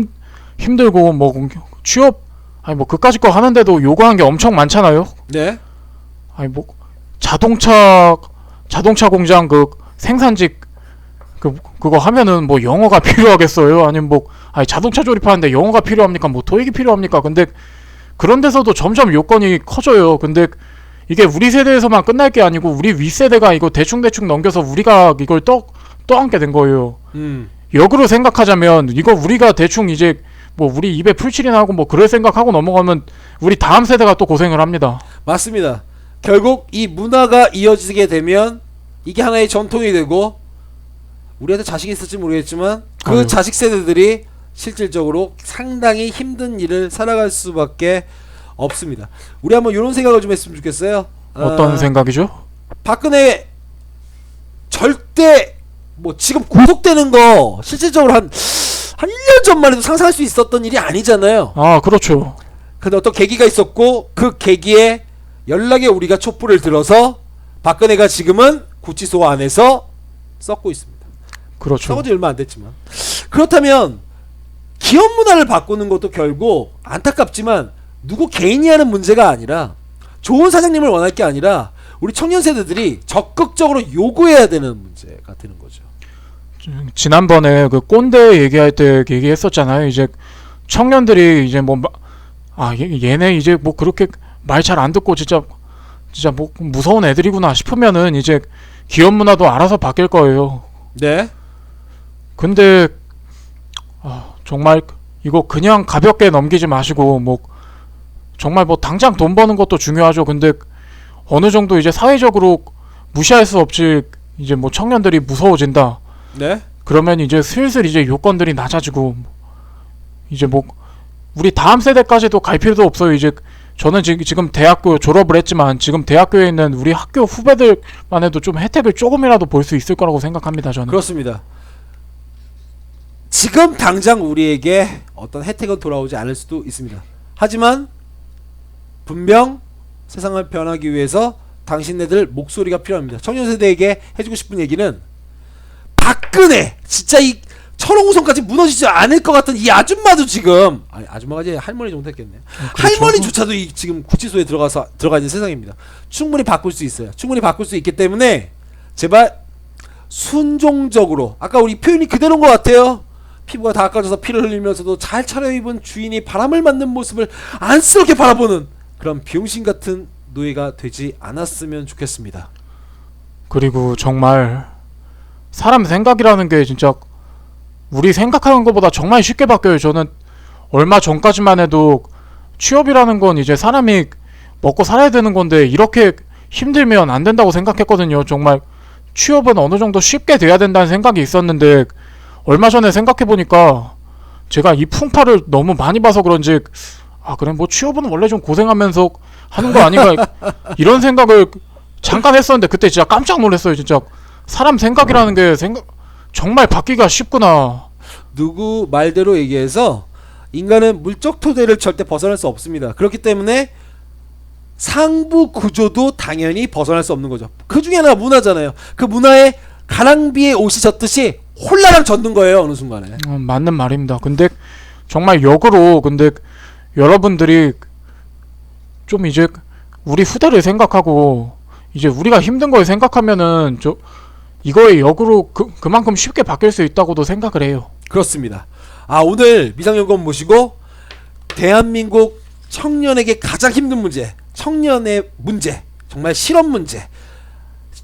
힘들고 뭐 취업 뭐 그까짓 거 하는데도 요구하는 게 엄청 많잖아요. 네. 뭐 자동차 공장 그 생산직 그거 하면은 뭐 영어가 필요하겠어요? 아니면 뭐 자동차 조립하는데 영어가 필요합니까? 뭐 토익이 필요합니까? 근데 그런 데서도 점점 요건이 커져요. 근데 이게 우리 세대에서만 끝날 게 아니고 우리 윗세대가 이거 대충 넘겨서 우리가 이걸 떠안게 된 거예요. 역으로 생각하자면 이거 우리가 대충 이제 뭐 우리 입에 풀칠이나 하고 뭐 그럴 생각하고 넘어가면 우리 다음 세대가 또 고생을 합니다. 맞습니다. 결국 이 문화가 이어지게 되면 이게 하나의 전통이 되고, 우리한테 자식이 있을지 모르겠지만 그 자식 세대들이 실질적으로 상당히 힘든 일을 살아갈 수밖에 없습니다. 우리 한번 이런 생각을 좀 했으면 좋겠어요. 어떤 생각이죠? 박근혜 절대 뭐 지금 구속되는 거 실질적으로 한 1년 전만 해도 상상할 수 있었던 일이 아니잖아요. 아 그렇죠. 근데 어떤 계기가 있었고, 그 계기에 연락에 우리가 촛불을 들어서 박근혜가 지금은 구치소 안에서 썩고 있습니다. 그렇죠. 썩은 지 얼마 안 됐지만. 그렇다면 기업 문화를 바꾸는 것도 결국 안타깝지만 누구 개인이 하는 문제가 아니라, 좋은 사장님을 원할 게 아니라 우리 청년 세대들이 적극적으로 요구해야 되는 문제가 되는 거죠. 지난번에 그 꼰대 얘기할 때 얘기했었잖아요. 이제 청년들이 이제 뭐 얘네 이제 뭐 그렇게 말 잘 안 듣고 진짜 뭐 무서운 애들이구나 싶으면은 이제 기업 문화도 알아서 바뀔 거예요. 네. 근데 정말 이거 그냥 가볍게 넘기지 마시고 뭐 정말 뭐 당장 돈 버는 것도 중요하죠. 근데 어느 정도 이제 사회적으로 무시할 수 없이 이제 뭐 청년들이 무서워진다. 네. 그러면 이제 슬슬 이제 요건들이 낮아지고 이제 뭐 우리 다음 세대까지도 갈 필요도 없어요. 이제 저는 지금 대학교 졸업을 했지만 지금 대학교에 있는 우리 학교 후배들만 해도 좀 혜택을 조금이라도 볼 수 있을 거라고 생각합니다. 저는. 그렇습니다. 지금 당장 우리에게 어떤 혜택은 돌아오지 않을 수도 있습니다. 하지만 분명 세상을 변하기 위해서 당신네들 목소리가 필요합니다. 청년세대에게 해주고 싶은 얘기는 박근혜 진짜 이 철옹성까지 무너지지 않을 것 같은 이 아줌마도 지금 아니 아줌마가 이제 할머니 정도 했겠네. 그렇죠. 할머니조차도 이 지금 구치소에 들어가 있는 세상입니다. 충분히 바꿀 수 있어요. 충분히 바꿀 수 있기 때문에 제발 순종적으로 아까 우리 표현이 그대로인 것 같아요. 피부가 다 깎아져서 피를 흘리면서도 잘 차려입은 주인이 바람을 맞는 모습을 안쓰럽게 바라보는 그런 병신 같은 노예가 되지 않았으면 좋겠습니다. 그리고 정말 사람 생각이라는 게 진짜 우리 생각하는 것보다 정말 쉽게 바뀌어요. 저는 얼마 전까지만 해도 취업이라는 건 이제 사람이 먹고 살아야 되는 건데 이렇게 힘들면 안 된다고 생각했거든요. 정말 취업은 어느 정도 쉽게 돼야 된다는 생각이 있었는데 얼마 전에 생각해보니까 제가 이 풍파를 너무 많이 봐서 그런지 아 그래 뭐 취업은 원래 좀 고생하면서 하는 거 아닌가 이런 생각을 잠깐 했었는데 그때 진짜 깜짝 놀랐어요. 진짜 사람 생각이라는 게 정말 바뀌기가 쉽구나. 누구 말대로 얘기해서 인간은 물적 토대를 절대 벗어날 수 없습니다. 그렇기 때문에 상부 구조도 당연히 벗어날 수 없는 거죠. 그 중에 하나가 문화잖아요. 그 문화에 가랑비에 옷이 젖듯이 홀라당 젖는 거예요. 어느 순간에. 맞는 말입니다. 근데 정말 역으로 근데 여러분들이 좀 이제 우리 후대를 생각하고 이제 우리가 힘든 걸 생각하면은 이거에 역으로 그만큼 쉽게 바뀔 수 있다고도 생각을 해요. 그렇습니다. 아 오늘 미상연구원 모시고 대한민국 청년에게 가장 힘든 문제, 청년의 문제, 정말 실업 문제,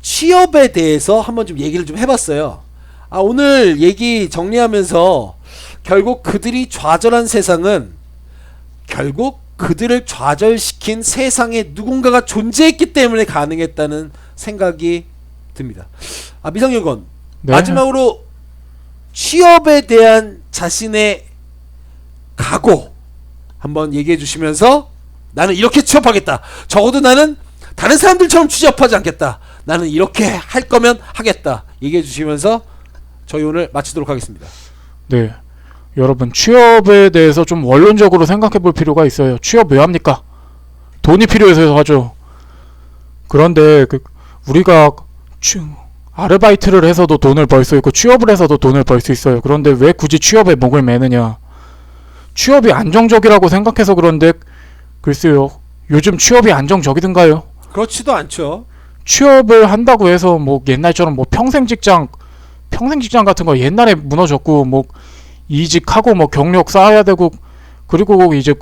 취업에 대해서 한번 좀 얘기를 좀 해봤어요. 아 오늘 얘기 정리하면서 결국 그들이 좌절한 세상은 결국 그들을 좌절시킨 세상에 누군가가 존재했기 때문에 가능했다는 생각이 듭니다. 아 미상연구원 네. 마지막으로 취업에 대한 자신의 각오 한번 얘기해 주시면서 나는 이렇게 취업하겠다. 적어도 나는 다른 사람들처럼 취업하지 않겠다. 나는 이렇게 할 거면 하겠다. 얘기해 주시면서 저희 오늘 마치도록 하겠습니다. 네. 여러분 취업에 대해서 좀 원론적으로 생각해 볼 필요가 있어요. 취업 왜 합니까? 돈이 필요해서 하죠. 그런데 우리가 아르바이트를 해서도 돈을 벌 수 있고 취업을 해서도 돈을 벌 수 있어요. 그런데 왜 굳이 취업에 목을 매느냐? 취업이 안정적이라고 생각해서 그런데 글쎄요. 요즘 취업이 안정적이든가요? 그렇지도 않죠. 취업을 한다고 해서 뭐 옛날처럼 뭐 평생 직장 같은 거 옛날에 무너졌고 뭐 이직하고 뭐 경력 쌓아야 되고 그리고 이제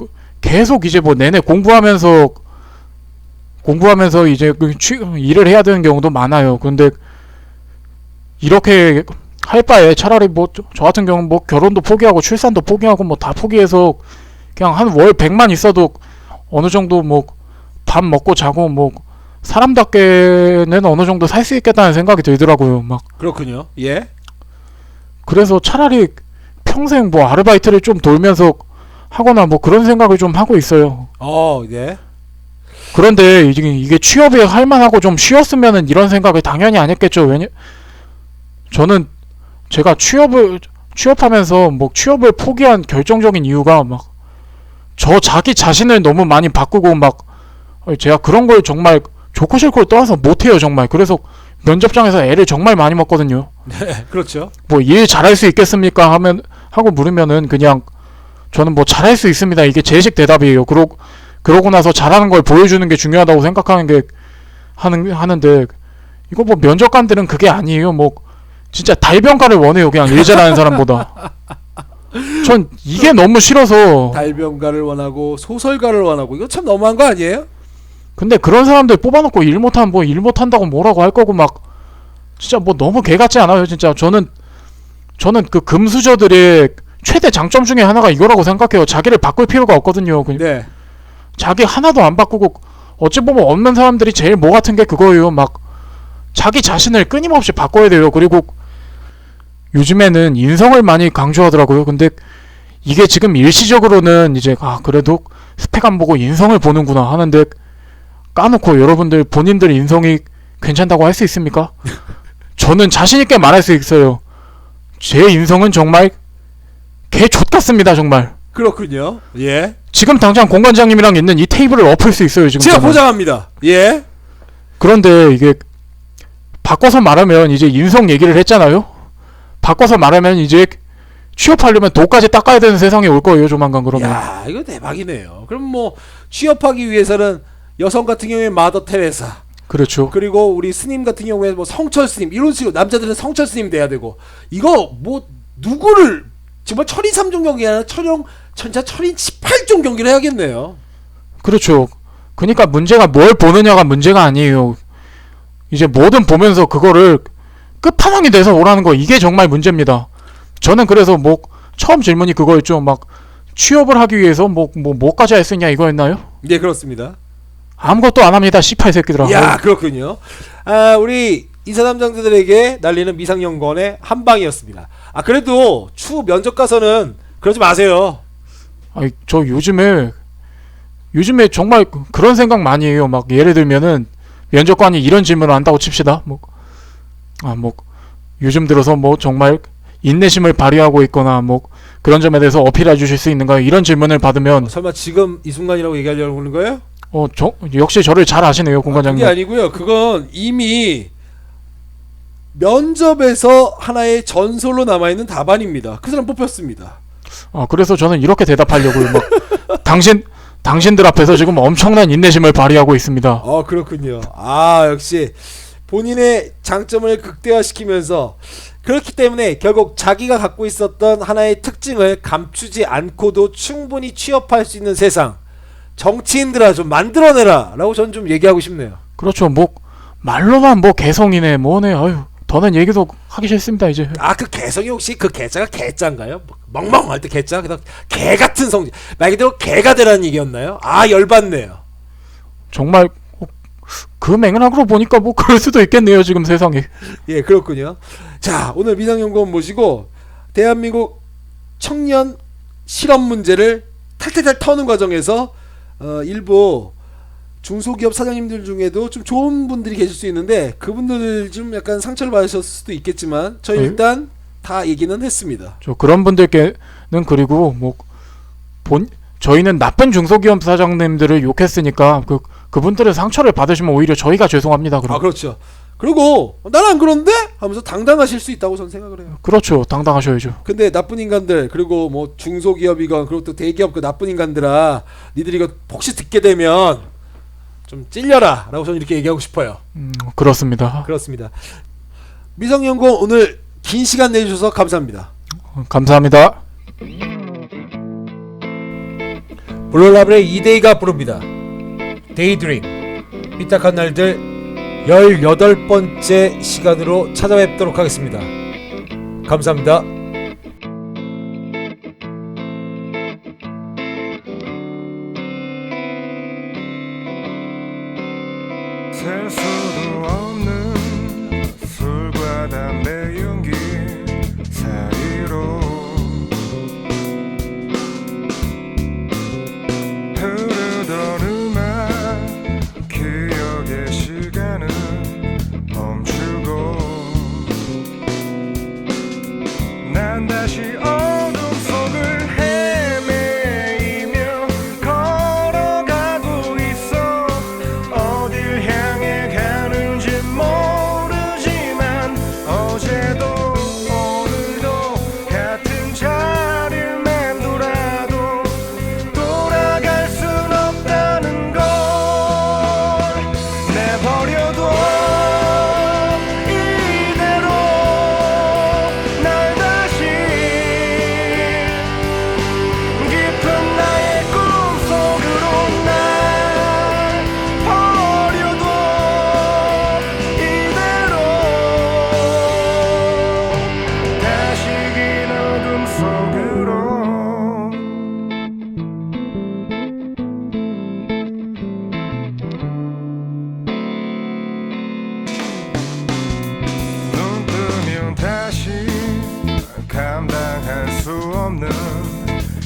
계속 이제 뭐 내내 공부하면서 이제 일을 해야 되는 경우도 많아요. 근데 이렇게 할 바에 차라리 뭐 저 같은 경우는 뭐 결혼도 포기하고 출산도 포기하고 뭐 다 포기해서 그냥 한 월 100만 있어도 어느 정도 뭐 밥 먹고 자고 뭐 사람답게는 어느 정도 살 수 있겠다는 생각이 들더라고요. 막 그렇군요. 예. 그래서 차라리 평생 뭐 아르바이트를 좀 돌면서 하거나 뭐 그런 생각을 좀 하고 있어요. 네. 그런데 이게 취업이 할만하고 좀 쉬었으면은 이런 생각을 당연히 안 했겠죠. 저는 제가 취업하면서 뭐 취업을 포기한 결정적인 이유가 막 자기 자신을 너무 많이 바꾸고 막 제가 그런 걸 정말 좋고 싫고 떠나서 못해요 정말. 그래서 면접장에서 애를 정말 많이 먹거든요. 네, 그렇죠. 뭐 일 잘할 수 있겠습니까? 하고 물으면은 그냥 저는 뭐 잘할 수 있습니다. 이게 제식 대답이에요. 그러고 나서 잘하는 걸 보여주는 게 중요하다고 생각하는 게 하는데 이거 뭐 면접관들은 그게 아니에요. 뭐 진짜 달변가를 원해요. 그냥 일 잘하는 사람보다. 전 이게 너무 싫어서. 달변가를 원하고 소설가를 원하고 이거 참 너무한 거 아니에요? 근데 그런 사람들 뽑아놓고 일 못한다고 뭐라고 할 거고 막 진짜 뭐 너무 개 같지 않아요 진짜. 저는 그 금수저들의 최대 장점 중에 하나가 이거라고 생각해요. 자기를 바꿀 필요가 없거든요. 네. 자기 하나도 안 바꾸고 어찌 보면 없는 사람들이 제일 뭐 같은 게 그거예요. 막 자기 자신을 끊임없이 바꿔야 돼요. 그리고 요즘에는 인성을 많이 강조하더라고요. 근데 이게 지금 일시적으로는 이제 그래도 스펙 안 보고 인성을 보는구나 하는데 까놓고 여러분들 본인들 인성이 괜찮다고 할 수 있습니까? 저는 자신 있게 말할 수 있어요. 제 인성은 정말 개 좆같습니다. 정말. 그렇군요. 예. 지금 당장 공관장님이랑 있는 이 테이블을 엎을 수 있어요. 지금 제가 저는. 보장합니다. 예. 그런데 이게 바꿔서 말하면 이제 인성 얘기를 했잖아요. 바꿔서 말하면 이제 취업하려면 도까지 닦아야 되는 세상이 올 거예요. 조만간 그러면. 야, 이거 대박이네요. 그럼 뭐 취업하기 위해서는 여성 같은 경우에 마더 테레사, 그렇죠. 그리고 우리 스님 같은 경우에 뭐 성철 스님 이런 식으로 남자들은 성철 스님 돼야 되고 이거 뭐 누구를 정말 철인 3종 경기 아니라 진짜 철인 18종 경기를 해야겠네요. 그렇죠. 그러니까 문제가 뭘 보느냐가 문제가 아니에요. 이제 뭐든 보면서 그거를 끝판왕이 돼서 오라는 거, 이게 정말 문제입니다. 저는 그래서 뭐 처음 질문이 그거였죠. 막 취업을 하기 위해서 뭐까지 할 수 있냐 이거였나요? 네, 그렇습니다. 아무것도 안 합니다. 18새끼들아. 야, 그렇군요. 우리 인사담당자들에게 날리는 미상연구원의 한 방이었습니다. 그래도 추후 면접 가서는 그러지 마세요. 저 요즘에 정말 그런 생각 많이 해요. 막 예를 들면은 면접관이 이런 질문을 한다고 칩시다. 요즘 들어서 뭐 정말 인내심을 발휘하고 있거나 뭐 그런 점에 대해서 어필해 주실 수 있는가요? 이런 질문을 받으면 설마 지금 이 순간이라고 얘기하려고 하는 거예요? 역시 저를 잘 아시네요, 공관장님. 그게 아니고요. 그건 이미 면접에서 하나의 전설로 남아있는 답안입니다. 그 사람 뽑혔습니다. 그래서 저는 이렇게 대답하려고요. 막 당신들 앞에서 지금 엄청난 인내심을 발휘하고 있습니다. 그렇군요. 역시 본인의 장점을 극대화시키면서, 그렇기 때문에 결국 자기가 갖고 있었던 하나의 특징을 감추지 않고도 충분히 취업할 수 있는 세상, 정치인들아 좀 만들어내라 라고 저는 좀 얘기하고 싶네요. 그렇죠. 말로만 개성이네 뭐네. 더는 얘기도 하기 싫습니다 이제. 그 개성이 혹시 그 개자가 개자인가요? 멍멍할 때 개자, 그다음 개 같은 성질, 말 그대로 개가 되라는 얘기였나요? 열받네요. 정말 그 맥락으로 보니까 그럴 수도 있겠네요 지금 세상에. 예, 그렇군요. 자, 오늘 미상연구원 모시고 대한민국 청년 실업 문제를 탈탈탈 터는 과정에서 일부 중소기업 사장님들 중에도 좀 좋은 분들이 계실 수 있는데 그분들 좀 약간 상처를 받으셨을 수도 있겠지만 저희 일단 다 얘기는 했습니다. 그런 분들께는, 그리고 저희는 나쁜 중소기업 사장님들을 욕했으니까 그분들의 상처를 받으시면 오히려 저희가 죄송합니다. 그럼. 그렇죠. 그리고 나는 안 그런데 하면서 당당하실 수 있다고 저는 생각을 해요. 그렇죠. 당당하셔야죠. 근데 나쁜 인간들, 그리고 뭐 중소기업이건 그리고 또 대기업 그 나쁜 인간들아, 니들이 이거 혹시 듣게 되면 좀 찔려라 라고 저는 이렇게 얘기하고 싶어요. 그렇습니다. 그렇습니다. 미성연구원 오늘 긴 시간 내주셔서 감사합니다. 감사합니다. 블루라벨의 이데이가 부릅니다. 데이드림. 삐딱한 날들 18번째 시간으로 찾아뵙도록 하겠습니다. 감사합니다. 셀 수도 없는 술과 담배 연기 사이로 흐르던 음악, 기억의 시간은 멈추고 난 다시 어둠 속을 헤매이며 걸어가고 있어. 어딜 향해 가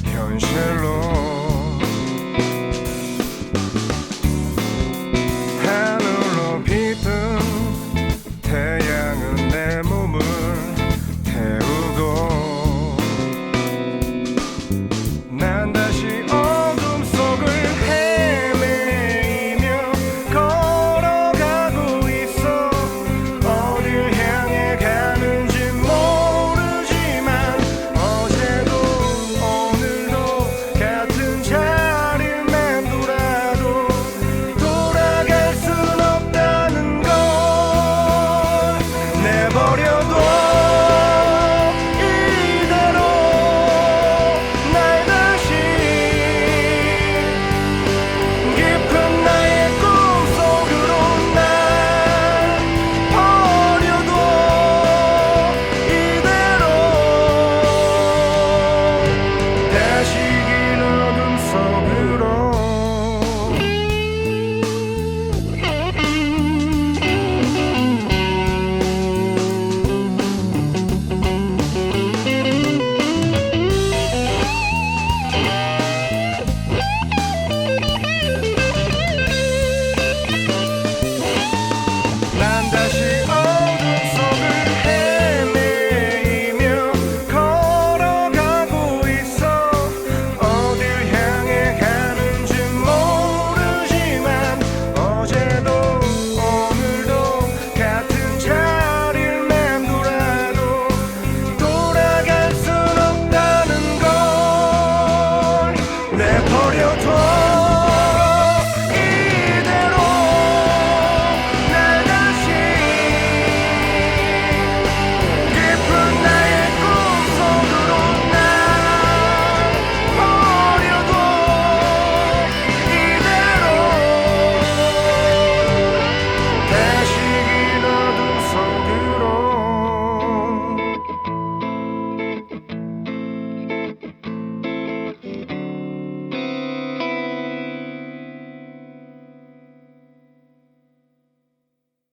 현실로